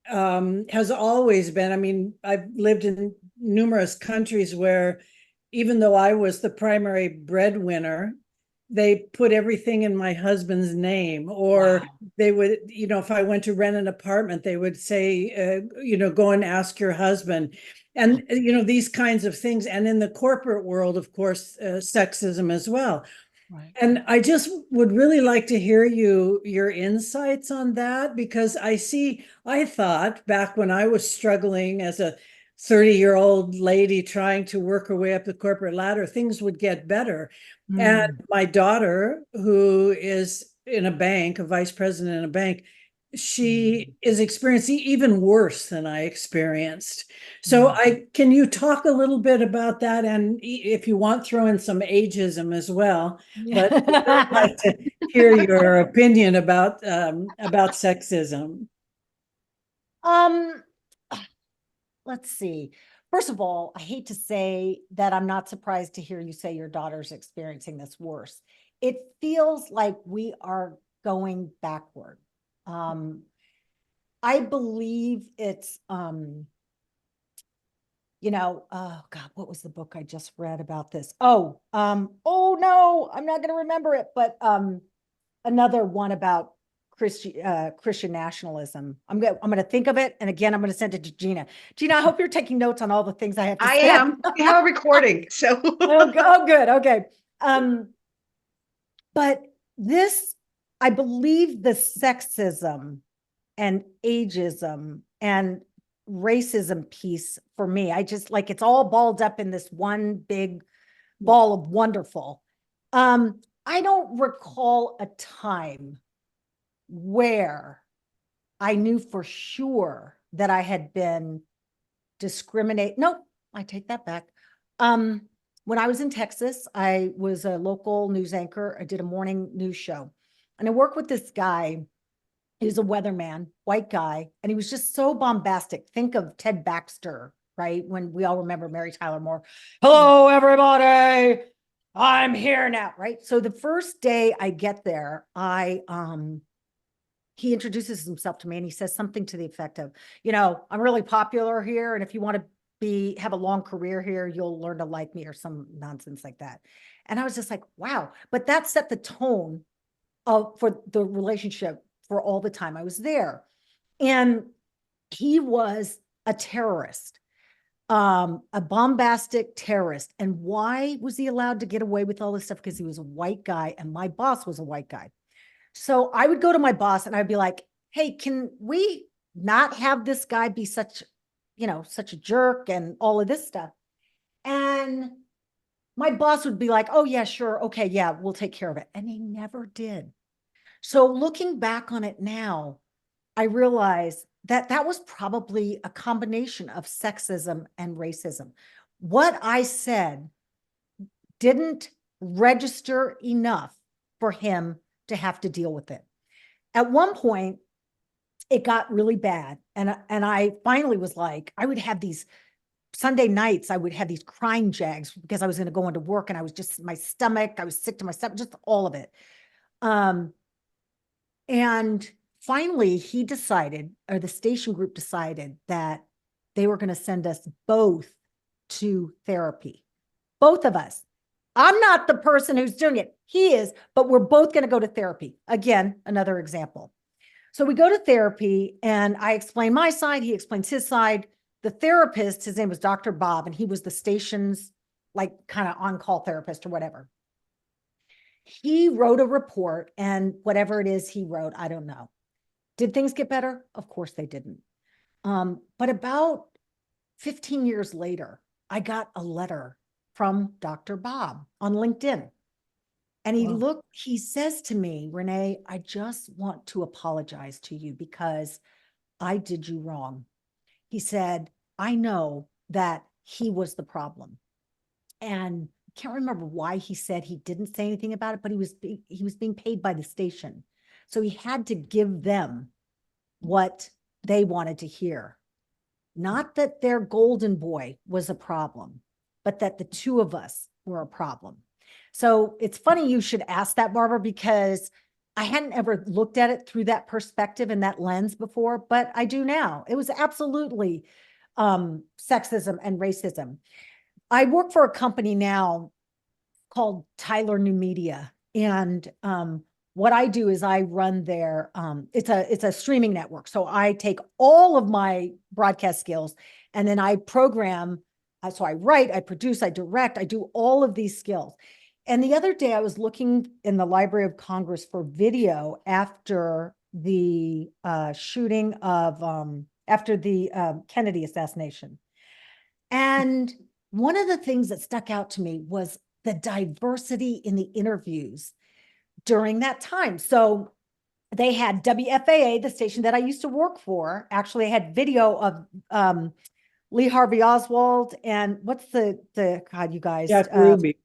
has always been. I've lived in numerous countries where even though I was the primary breadwinner, they put everything in my husband's name, or they would, if I went to rent an apartment, they would say, go and ask your husband. And, these kinds of things. And in the corporate world, of course, sexism as well. Right. And I just would really like to hear your insights on that, because I thought back when I was struggling as a 30-year-old lady trying to work her way up the corporate ladder, things would get better. And my daughter, who is in a bank, a vice president in a bank, she is experiencing even worse than I experienced. So can you talk a little bit about that? And if you want, throw in some ageism as well, but I'd like to hear your opinion about sexism. Let's see. First of all, I hate to say that I'm not surprised to hear you say your daughter's experiencing this worse. It feels like we are going backward. I believe it's, oh God, what was the book I just read about this? Oh no, I'm not going to remember it, but another one about Christian nationalism. I'm going to think of it. And again, I'm going to send it to Gina. Gina, I hope you're taking notes on all the things I have to I say. am. We have a recording, so. Oh, good. Okay. But this, I believe the sexism and ageism and racism piece for me, I just like, it's all balled up in this one big ball of wonderful. I don't recall a time where I knew for sure that I had been discriminated. Nope, I take that back. When I was in Texas, I was a local news anchor. I did a morning news show, and I worked with this guy. He was a weatherman, white guy, and he was just so bombastic. Think of Ted Baxter, right? When we all remember Mary Tyler Moore. Hello, everybody. I'm here now, right? So the first day I get there, he introduces himself to me and he says something to the effect of, I'm really popular here, and if you want to have a long career here, you'll learn to like me, or some nonsense like that. And I was just like, wow. But that set the tone for the relationship for all the time I was there. And he was a terrorist, a bombastic terrorist. And why was he allowed to get away with all this stuff? Because he was a white guy and my boss was a white guy. So I would go to my boss and I'd be like, hey, can we not have this guy be such a jerk and all of this stuff? And my boss would be like, oh yeah, sure. Okay. Yeah, we'll take care of it. And he never did. So looking back on it now, I realize that that was probably a combination of sexism and racism. What I said didn't register enough for him to have to deal with it. At one point, it got really bad. And I finally was like, I would have these Sunday nights, I would have these crying jags because I was going to go into work and I was just, my stomach, I was sick to my stomach, just all of it. And finally he decided, or the station group decided, that they were going to send us both to therapy. Both of us. I'm not the person who's doing it. He is, but we're both going to go to therapy. Again, another example. So we go to therapy and I explain my side. He explains his side. The therapist, his name was Dr. Bob, and he was the station's kind of on-call therapist or whatever. He wrote a report, and whatever it is he wrote, I don't know. Did things get better? Of course they didn't. But about 15 years later, I got a letter from Dr. Bob on LinkedIn. And he says to me, Renee, I just want to apologize to you because I did you wrong. He said, I know that he was the problem. And I can't remember why he said he didn't say anything about it, but he was being paid by the station. So he had to give them what they wanted to hear. Not that their golden boy was a problem, but that the two of us were a problem. So it's funny you should ask that, Barbara, because I hadn't ever looked at it through that perspective and that lens before, but I do now. It was absolutely sexism and racism. I work for a company now called Tyler New Media. And what I do is I run their, it's a streaming network. So I take all of my broadcast skills and then I program. So I write, I produce, I direct, I do all of these skills. And the other day I was looking in the Library of Congress for video after the shooting of, after the Kennedy assassination. And one of the things that stuck out to me was the diversity in the interviews during that time. So they had WFAA, the station that I used to work for, actually had video of Lee Harvey Oswald and what's the God, you guys? Jack Ruby.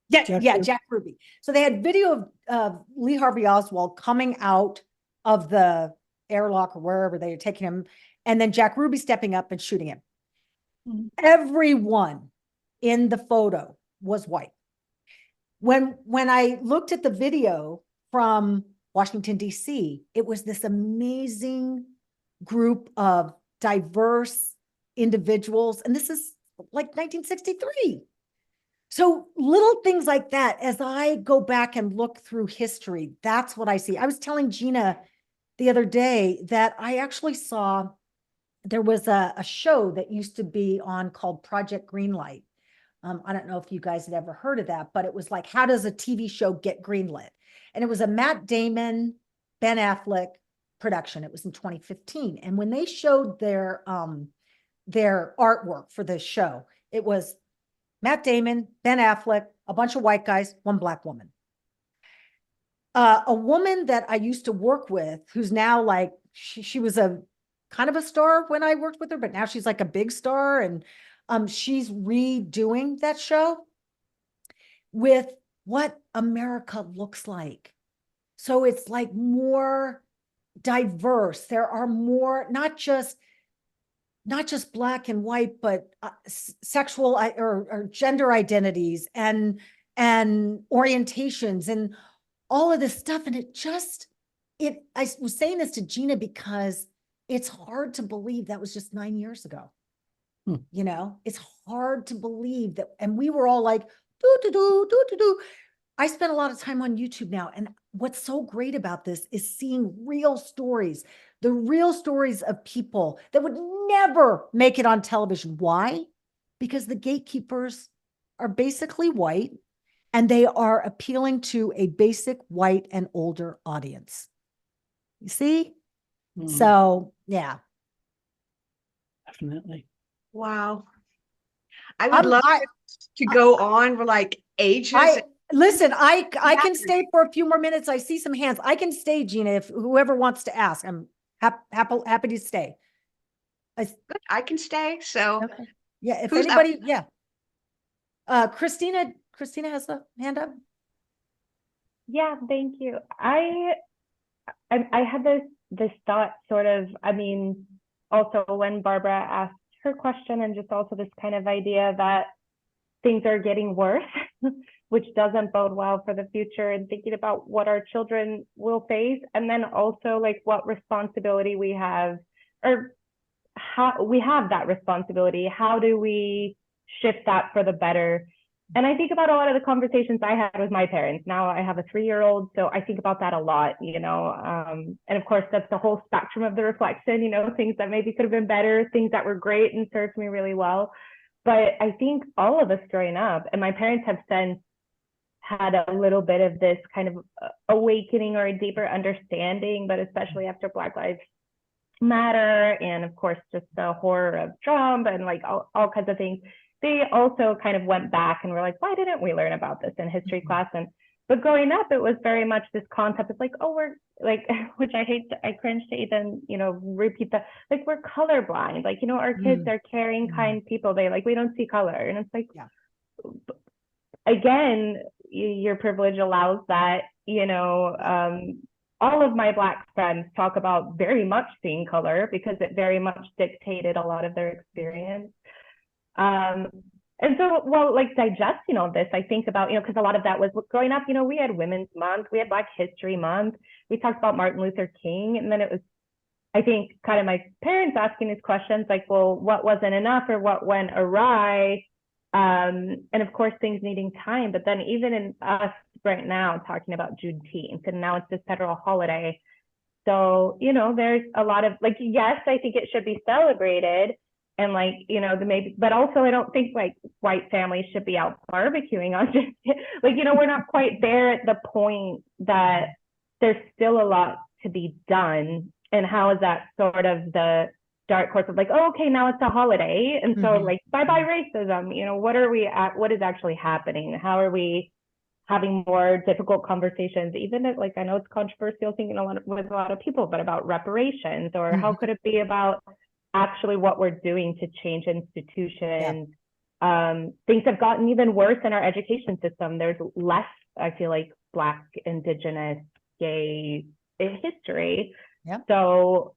Jack Ruby. So they had video of Lee Harvey Oswald coming out of the airlock or wherever they were taking him, and then Jack Ruby stepping up and shooting him. Everyone in the photo was white. When I looked at the video from Washington, D.C., it was this amazing group of diverse individuals. And this is like 1963. So little things like that, as I go back and look through history, that's what I see. I was telling Gina the other day that I actually saw, there was a show that used to be on called Project Greenlight. I don't know if you guys had ever heard of that, but it was like, how does a TV show get greenlit? And it was a Matt Damon, Ben Affleck production. It was in 2015. And when they showed their artwork for this show, it was Matt Damon, Ben Affleck, a bunch of white guys, one black woman. A woman that I used to work with, who's now like, she was a kind of a star when I worked with her, but now she's like a big star. And she's redoing that show with what America looks like. So it's like more diverse. There are more, not just black and white, but sexual or gender identities and orientations and all of this stuff. And I was saying this to Gina because it's hard to believe that was just 9 years ago. You know, it's hard to believe that. And we were all like, do. I spend a lot of time on YouTube now. And what's so great about this is seeing real stories, the real stories of people that would never make it on television. Why? Because the gatekeepers are basically white and they are appealing to a basic white and older audience. You see? So, yeah. Definitely. Wow. I would love to go on for like ages. Listen, I can stay for a few more minutes. I see some hands. I can stay, Gina, if whoever wants to ask. I'm happy to stay. Good. I can stay. So okay. Yeah, if who's anybody, up? yeah. Christina has a hand up. Yeah, thank you. I had this thought sort of, I mean, also when Barbara asked her question, and just also this kind of idea that things are getting worse, which doesn't bode well for the future, and thinking about what our children will face, and then also like what responsibility we have, or how we have that responsibility. How do we shift that for the better? And I think about a lot of the conversations I had with my parents. Now I have a 3-year-old, so I think about that a lot, you know. And of course, that's the whole spectrum of the reflection, you know, things that maybe could have been better, things that were great and served me really well. But I think all of us growing up, and my parents have since had a little bit of this kind of awakening or a deeper understanding, but especially after Black Lives Matter, and of course, just the horror of Trump and like all kinds of things. They also kind of went back and were like, why didn't we learn about this in history class? But growing up, it was very much this concept of like, oh, we're like, which I cringe to even, you know, repeat that, like, we're colorblind. Like, you know, our kids are caring, kind people. We don't see color. And it's like, yeah. Again, your privilege allows that, you know. All of my Black friends talk about very much seeing color because it very much dictated a lot of their experience. And so, well, like digesting all this, I think about, you know, because a lot of that was growing up, you know, we had Women's Month, we had Black History Month, we talked about Martin Luther King, and then it was, I think, kind of my parents asking these questions like, well, what wasn't enough or what went awry? And of course, things needing time, but then even in us right now talking about Juneteenth, and now it's this federal holiday. So, you know, there's a lot of like, yes, I think it should be celebrated, And like, you know, the maybe, but also I don't think like white families should be out barbecuing on just like, you know, we're not quite there at the point that there's still a lot to be done. And how is that sort of the dark horse of like, oh, okay, now it's a holiday. And so like, bye-bye racism, you know, what is actually happening? How are we having more difficult conversations, even if like, I know it's controversial thinking with a lot of people, but about reparations, or how could it be about actually what we're doing to change institutions? Things have gotten even worse in our education system. There's less, I feel like, Black, Indigenous, gay history. So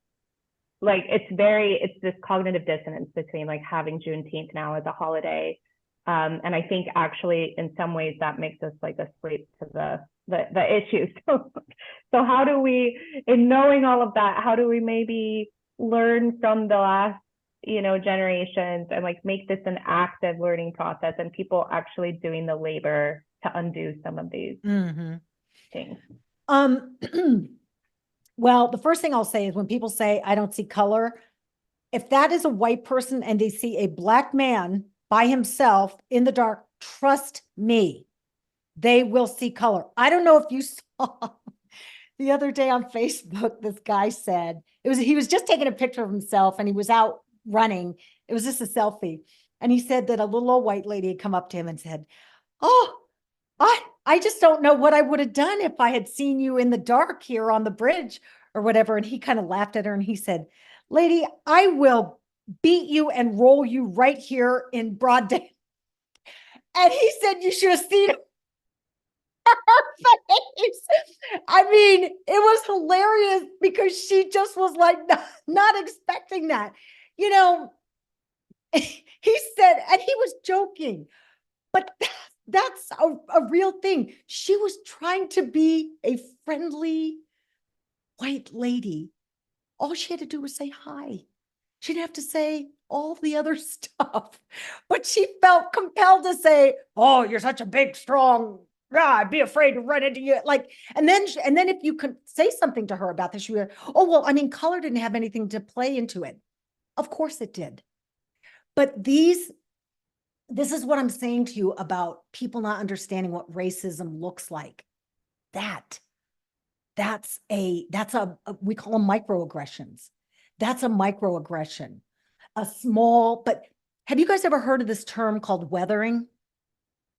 like, it's this cognitive dissonance between like having Juneteenth now as a holiday. And I think actually in some ways that makes us like asleep to the issues. So how do we, in knowing all of that, how do we maybe learn from the last, you know, generations and like make this an active learning process and people actually doing the labor to undo some of these things? Well, the first thing I'll say is when people say, I don't see color, if that is a white person and they see a Black man by himself in the dark, trust me, they will see color. I don't know if you saw the other day on Facebook, this guy said, he was just taking a picture of himself and he was out running. It was just a selfie. And he said that a little old white lady had come up to him and said, oh, I just don't know what I would have done if I had seen you in the dark here on the bridge or whatever. And he kind of laughed at her and he said, lady, I will beat you and roll you right here in broad day. And he said, you should have seen her face. I mean, it was hilarious because she just was like not expecting that. You know, he said, and he was joking, but that's a real thing. She was trying to be a friendly white lady. All she had to do was say hi. She didn't have to say all the other stuff, but she felt compelled to say, oh, you're such a big, strong, I'd be afraid to run into you. Like, and then if you could say something to her about this, she would, oh, well, I mean, color didn't have anything to play into it. Of course it did. But this is what I'm saying to you about people not understanding what racism looks like. That's a we call them microaggressions. That's a microaggression, a small, but have you guys ever heard of this term called weathering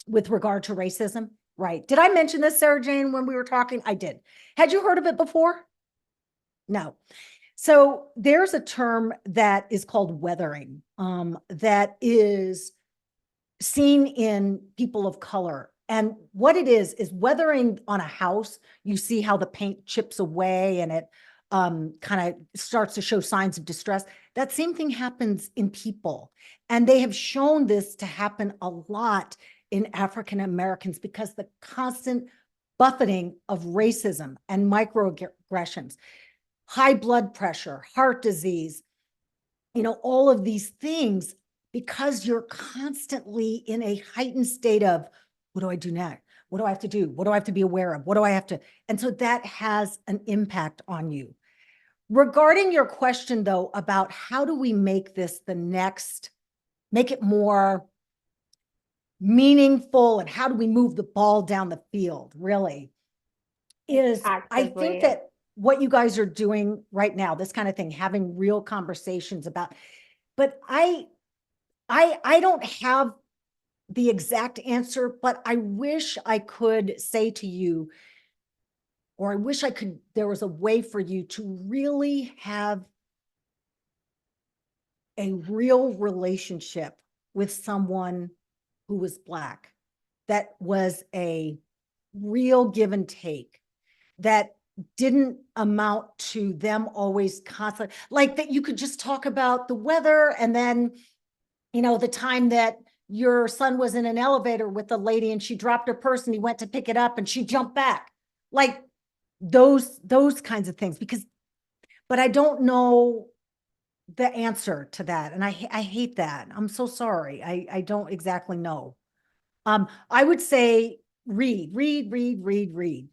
with regard to racism? Right. Did I mention this, Sarah Jane, when we were talking? I did. Had you heard of it before? No. So there's a term that is called weathering that is seen in people of color. And what it is weathering on a house. You see how the paint chips away and it kind of starts to show signs of distress. That same thing happens in people. And they have shown this to happen a lot in African Americans because the constant buffeting of racism and microaggressions, high blood pressure, heart disease, you know, all of these things, because you're constantly in a heightened state of, what do I do next? What do I have to do? What do I have to be aware of? What do I have to? And so that has an impact on you. Regarding your question, though, about how do we make this make it more meaningful and how do we move the ball down the field, really, is I think that what you guys are doing right now, this kind of thing, having real conversations about, but I don't have the exact answer, but I wish I could say to you, or I wish there was a way for you to really have a real relationship with someone who was Black, that was a real give and take, that didn't amount to them always constantly, like that you could just talk about the weather and then, you know, the time that your son was in an elevator with a lady and she dropped her purse and he went to pick it up and she jumped back. Like those kinds of things, but I don't know the answer to that. And I hate that. I'm so sorry. I don't exactly know. I would say read. And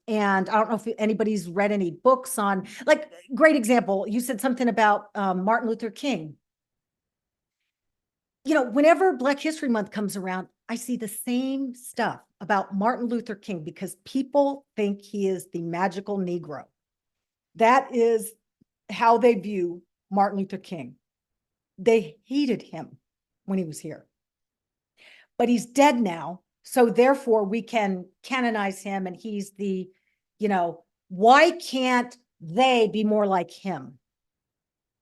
I don't know if anybody's read any books on, like, great example. You said something about Martin Luther King. whenever Black History Month comes around, I see the same stuff about Martin Luther King because people think he is the magical Negro. That is how they view Martin Luther King. They hated him when he was here. But he's dead now. So therefore we can canonize him and he's the, why can't they be more like him?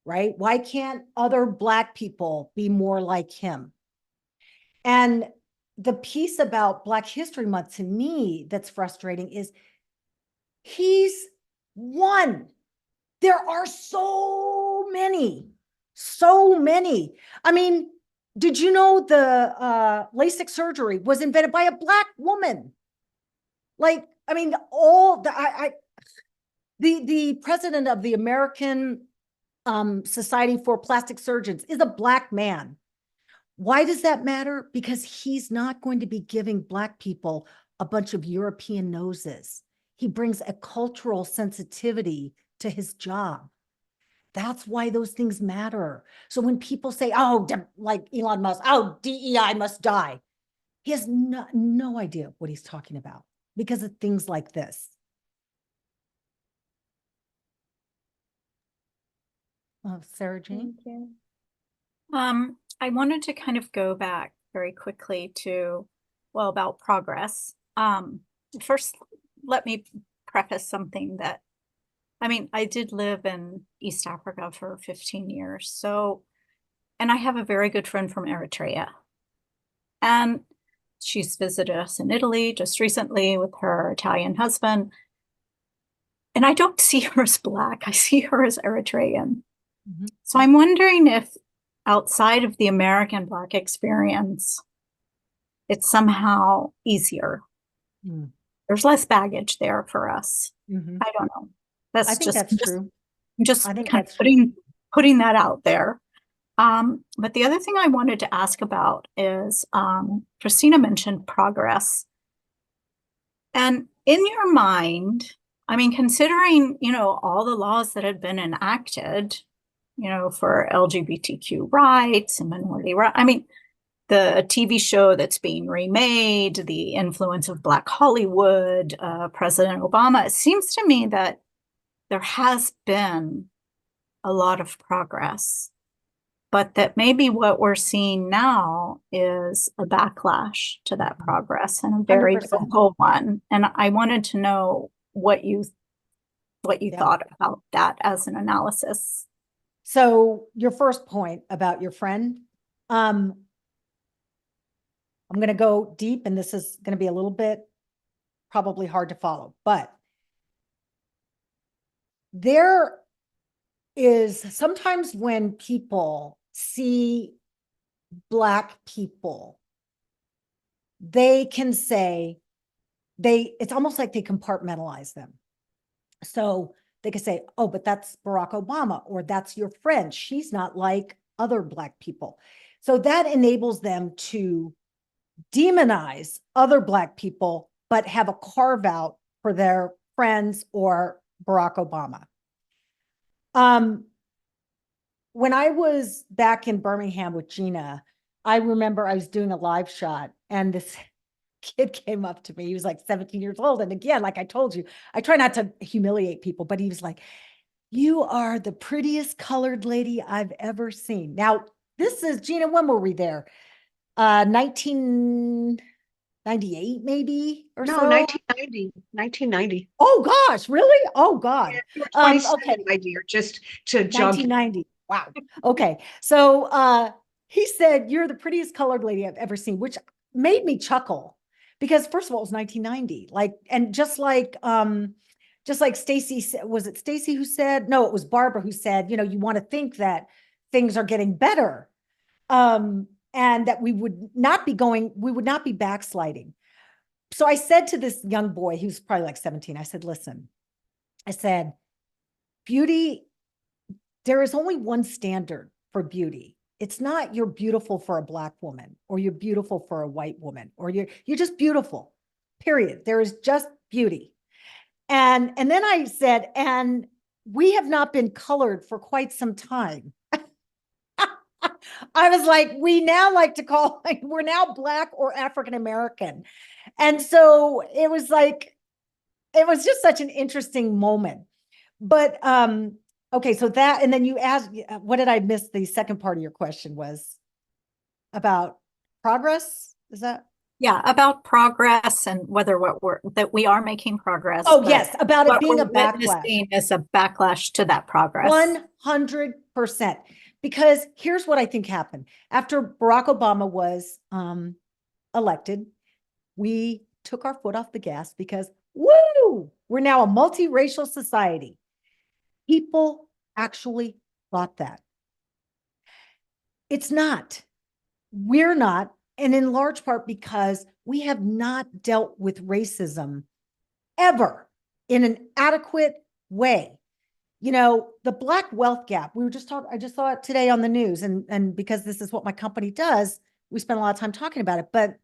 Right? Why can't other Black people be more like him? And the piece about Black History Month to me that's frustrating is he's one. There are so many. I mean, did you know the LASIK surgery was invented by a Black woman? Like, I mean, the president of the American Society for Plastic Surgeons is a Black man. Why does that matter? Because he's not going to be giving Black people a bunch of European noses. He brings a cultural sensitivity to his job. That's why those things matter. So when people say, oh, like Elon Musk, oh, DEI must die, he has no idea what he's talking about because of things like this. Sarah Jane? Thank you. I wanted to kind of go back very quickly to, about progress. First, let me preface something that, I did live in East Africa for 15 years. So, and I have a very good friend from Eritrea. And she's visited us in Italy just recently with her Italian husband. And I don't see her as Black, I see her as Eritrean. Mm-hmm. So I'm wondering if outside of the American Black experience, it's somehow easier. Mm. There's less baggage there for us. Mm-hmm. I don't know. I think that's true. Just kind of putting that out there. But the other thing I wanted to ask about is Christina mentioned progress. And in your mind, considering, all the laws that had been enacted, for LGBTQ rights and minority rights, the TV show that's being remade, the influence of Black Hollywood, President Obama, it seems to me that there has been a lot of progress, but that maybe what we're seeing now is a backlash to that progress and a very 100%. Vocal one. And I wanted to know what you thought about that as an analysis. So your first point about your friend, I'm going to go deep, and this is going to be a little bit probably hard to follow, but there is sometimes when people see Black people, they can say it's almost like they compartmentalize them. So they could say, oh, but that's Barack Obama, or that's your friend. She's not like other Black people. So that enables them to demonize other Black people, but have a carve out for their friends or Barack Obama. When I was back in Birmingham with Gina, I remember I was doing a live shot and this kid came up to me. He was like 17 years old. And again, like I told you, I try not to humiliate people, but he was like, you are the prettiest colored lady I've ever seen. Now, this is, Gina, when were we there? 1998 maybe or no, so? 1990. Oh gosh, really? Oh God. Okay, my dear, just to jump. 1990. Wow. Okay. So he said, you're the prettiest colored lady I've ever seen, which made me chuckle because first of all, it was 1990. And just like Stacy, was it Stacy who said, no, it was Barbara who said, you want to think that things are getting better. And that we would not be backsliding. So I said to this young boy, he was probably like 17, I said, listen, beauty, there is only one standard for beauty. It's not you're beautiful for a Black woman or you're beautiful for a white woman or you're just beautiful, period. There is just beauty. And then I said, and we have not been colored for quite some time. I was like, we now like to call, like, we're now Black or African American. And so it was like, it was just such an interesting moment. But okay, so that, and then you asked, what did I miss? The second part of your question was about progress. Is that? Yeah, about progress and whether that we are making progress. Oh, but yes, about it what being we're a backlash. witnessing is a backlash to that progress. 100%. Because here's what I think happened. After Barack Obama was elected, we took our foot off the gas because, woo, we're now a multiracial society. People actually thought that. It's not. We're not. And in large part because we have not dealt with racism ever in an adequate way. You know, the Black wealth gap, we were just talking, I just saw it today on the news, and because this is what my company does, we spend a lot of time talking about it. But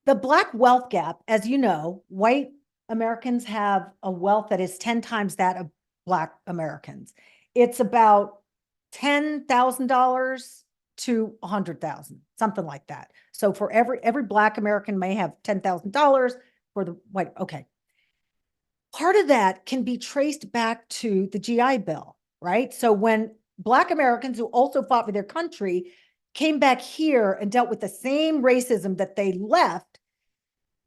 the Black wealth gap, as you know, white Americans have a wealth that is 10 times that of Black Americans. It's about $10,000 to 100,000, something like that. So for every Black American may have $10,000 for the white. Okay. Part of that can be traced back to the GI Bill, right? So when Black Americans who also fought for their country came back here and dealt with the same racism that they left,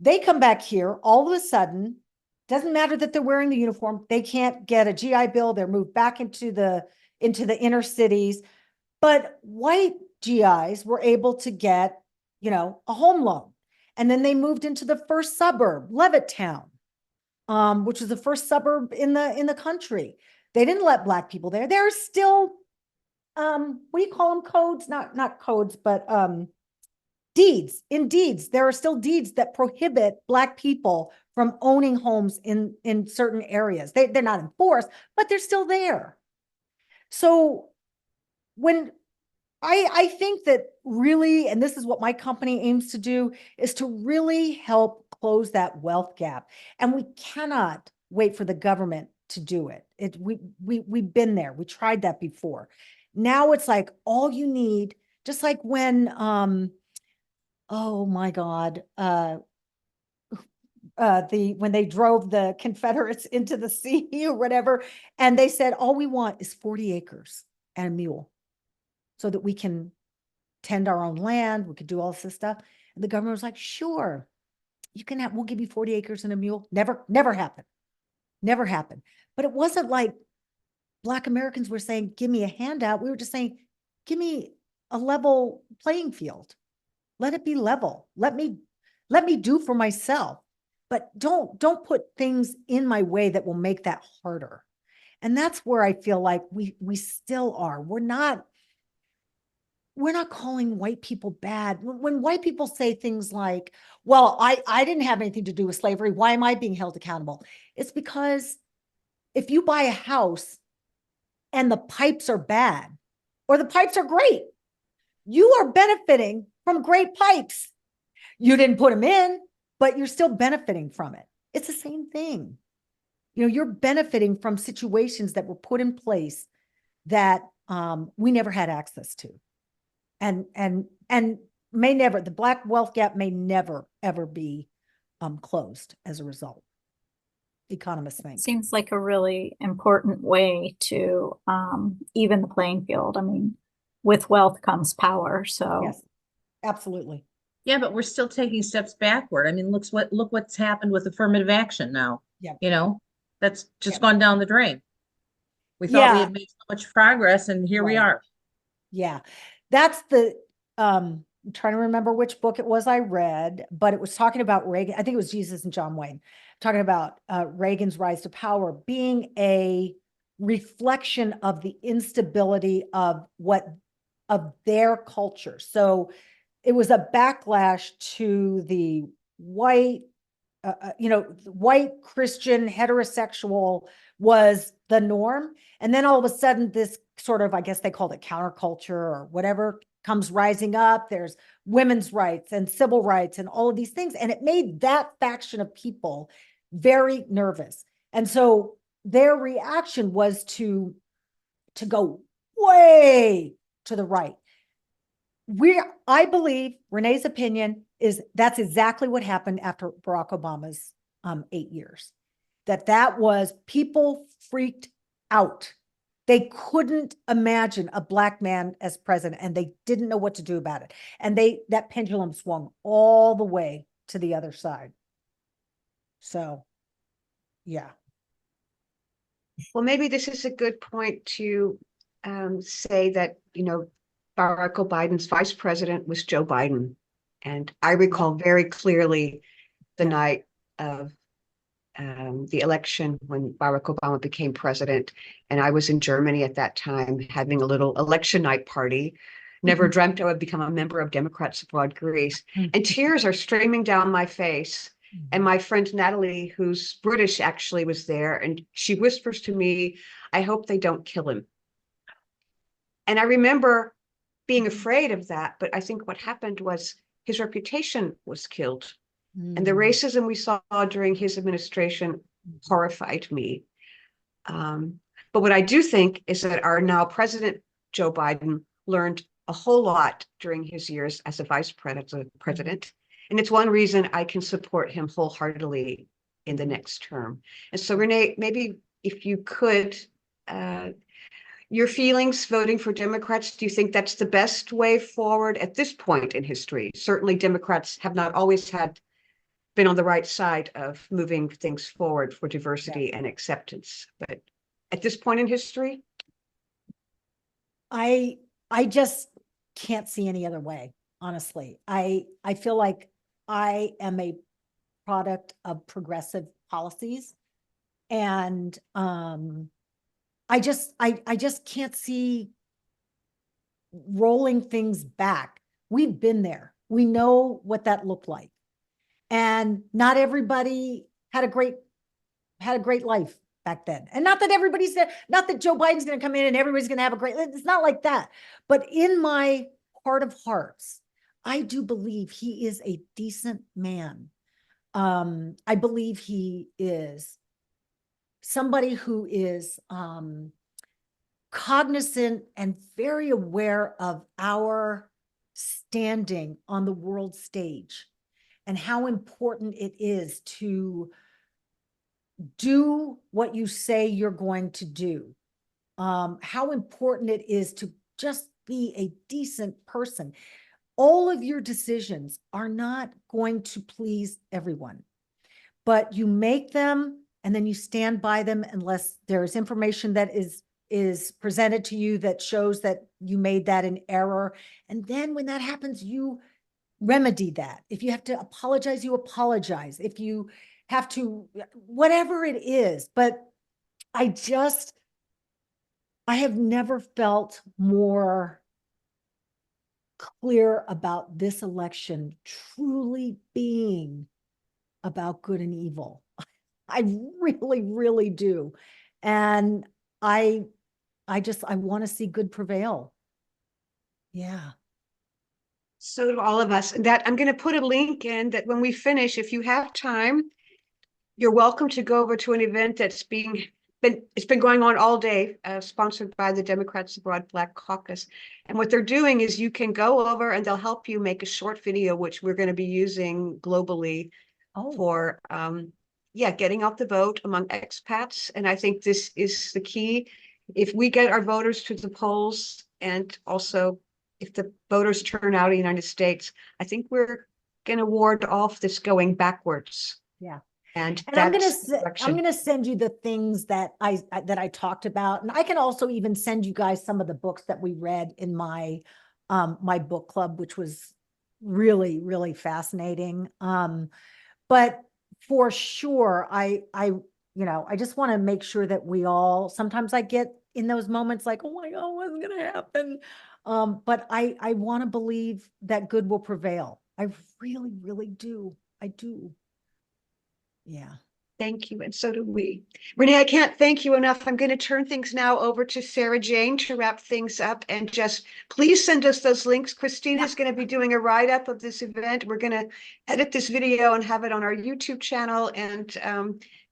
they come back here all of a sudden, doesn't matter that they're wearing the uniform, they can't get a GI Bill, they're moved back into the inner cities. But white GIs were able to get, you know, a home loan. And then they moved into the first suburb, Levittown, which was the first suburb in the country. They didn't let Black people there. There are still, what do you call them? Codes? Not codes, but deeds. In deeds, there are still deeds that prohibit Black people from owning homes in certain areas. They're not enforced, but they're still there. So when I think that really, and this is what my company aims to do, is to really help close that wealth gap. And we cannot wait for the government to do it. We've been there. We tried that before. Now it's like all you need, just like when, oh my God, when they drove the Confederates into the sea or whatever, and they said, all we want is 40 acres and a mule so that we can tend our own land, we could do all this stuff. And the government was like, sure, you can have, we'll give you 40 acres and a mule. Never happened. Never happened. But it wasn't like Black Americans were saying, give me a handout. We were just saying, give me a level playing field. Let it be level. Let me do for myself. But don't put things in my way that will make that harder. And that's where I feel like we still are. We're not calling white people bad. When white people say things like, well, I didn't have anything to do with slavery, why am I being held accountable? It's because if you buy a house and the pipes are bad or the pipes are great, you are benefiting from great pipes. You didn't put them in, but you're still benefiting from it. It's the same thing. You know, you're benefiting from situations that were put in place that we never had access to. And may never, the Black wealth gap may never, ever be closed as a result. Economists think. Seems like a really important way to even the playing field. I mean, with wealth comes power. So yes, absolutely. Yeah, but we're still taking steps backward. I mean, look what's happened with affirmative action now. Yeah. You know, that's just gone down the drain. We thought we Yeah. had made so much progress, and here we Right. are. Yeah. That's the I'm trying to remember which book it was I read, but it was talking about Reagan. I think it was Jesus and John Wayne, talking about Reagan's rise to power being a reflection of the instability of their culture. So it was a backlash to the white, white Christian heterosexual was the norm. And then all of a sudden this sort of, I guess they called it counterculture or whatever, comes rising up. There's women's rights and civil rights and all of these things. And it made that faction of people very nervous. And so their reaction was to go way to the right. I believe Renee's opinion is that's exactly what happened after Barack Obama's 8 years. That was, people freaked out. They couldn't imagine a Black man as president, and they didn't know what to do about it. And that pendulum swung all the way to the other side. So, yeah. Well, maybe this is a good point to say that, Barack Biden's vice president was Joe Biden. And I recall very clearly the night of the election when Barack Obama became president. And I was in Germany at that time having a little election night party. Never dreamt I would become a member of Democrats Abroad Greece. And tears are streaming down my face. And my friend Natalie, who's British, actually was there. And she whispers to me, I hope they don't kill him. And I remember being afraid of that. But I think what happened was his reputation was killed. And the racism we saw during his administration horrified me. But what I do think is that our now president, Joe Biden, learned a whole lot during his years as a vice president. And it's one reason I can support him wholeheartedly in the next term. And so, Renee, maybe if you could, your feelings voting for Democrats, do you think that's the best way forward at this point in history? Certainly Democrats have not always been on the right side of moving things forward for diversity and acceptance. But at this point in history? I just can't see any other way, honestly. I feel like I am a product of progressive policies. And I just can't see rolling things back. We've been there. We know what that looked like. And not everybody had a great life back then. And not that not that Joe Biden's going to come in and everybody's going to have a great, it's not like that. But in my heart of hearts, I do believe he is a decent man. I believe he is somebody who is cognizant and very aware of our standing on the world stage and how important it is to do what you say you're going to do. How important it is to just be a decent person. All of your decisions are not going to please everyone, but you make them and then you stand by them unless there's information that is presented to you that shows that you made that in error. And then when that happens, you remedy that. If you have to apologize, you apologize. If you have to, whatever it is. But I have never felt more clear about this election truly being about good and evil. I really, really do. And I want to see good prevail. Yeah. So do all of us. And that I'm going to put a link in that when we finish, if you have time, you're welcome to go over to an event that's it's been going on all day, sponsored by the Democrats Abroad Black Caucus. And what they're doing is you can go over and they'll help you make a short video, which we're going to be using globally for, getting out the vote among expats. And I think this is the key. If we get our voters to the polls, and also if the voters turn out in the United States, I think we're going to ward off this going backwards. Yeah. And I'm going to send you the things that I talked about. And I can also even send you guys some of the books that we read in my my book club, which was really, really fascinating. But for sure, I just want to make sure that we all, sometimes I get in those moments like, oh my God, what's going to happen? But I want to believe that good will prevail. I really, really do. I do. Yeah. Thank you. And so do we. Renee, I can't thank you enough. I'm going to turn things now over to Sarah Jane to wrap things up, and just please send us those links. Christina is going to be doing a write-up of this event. We're going to edit this video and have it on our YouTube channel. And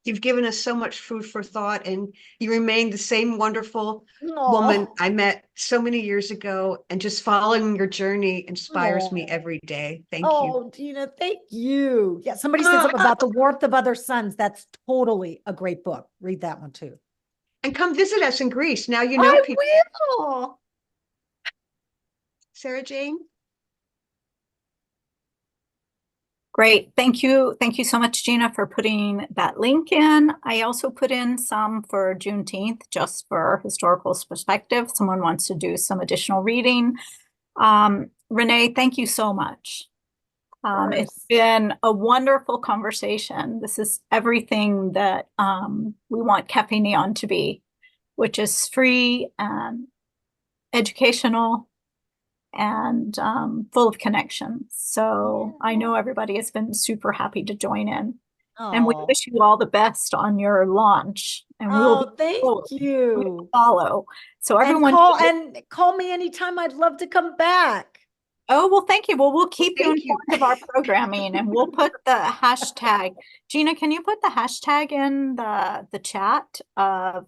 You've given us so much food for thought, and you remain the same wonderful woman I met so many years ago, and just following your journey inspires me Aw. every day. Thank you. Oh, Gina, thank you. Yeah, somebody said something about The Warmth of Other Suns. That's totally a great book. Read that one too. And come visit us in Greece. Now you know I people. will. Sarah Jane? Great. Thank you. Thank you so much, Gina, for putting that link in. I also put in some for Juneteenth, just for historical perspective. Someone wants to do some additional reading. Renee, thank you so much. It's been a wonderful conversation. This is everything that we want Kafeneion to be, which is free and educational and full of connections. So I know everybody has been super happy to join in. And we Oh, wish you all the best on your launch. And we will thank you. follow. So And everyone call me anytime. I'd love to come back. Oh, well, thank you. Well, we'll keep you thank informed of our programming, and we'll put the hashtag. Gina, can you put the hashtag in the chat of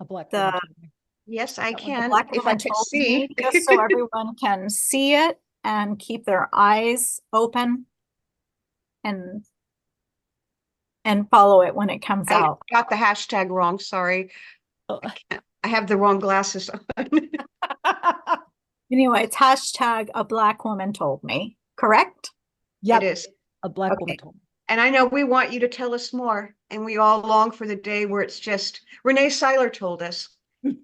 A black the woman. Yes, I that can, Black if I woman can told see. me, just so everyone can see it and keep their eyes open and follow it when it comes I out. got the hashtag wrong, sorry. I have the wrong glasses on. Anyway, it's hashtag a Black woman told me, correct? Yep, It is. a black Okay. woman told me. And I know we want you to tell us more, and we all long for the day where it's just Renè Sylar told us.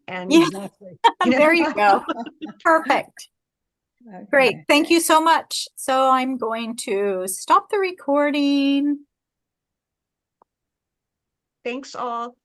And Yeah. Exactly. There you go. Perfect. Great. Okay. Thank you so much. So I'm going to stop the recording. Thanks all.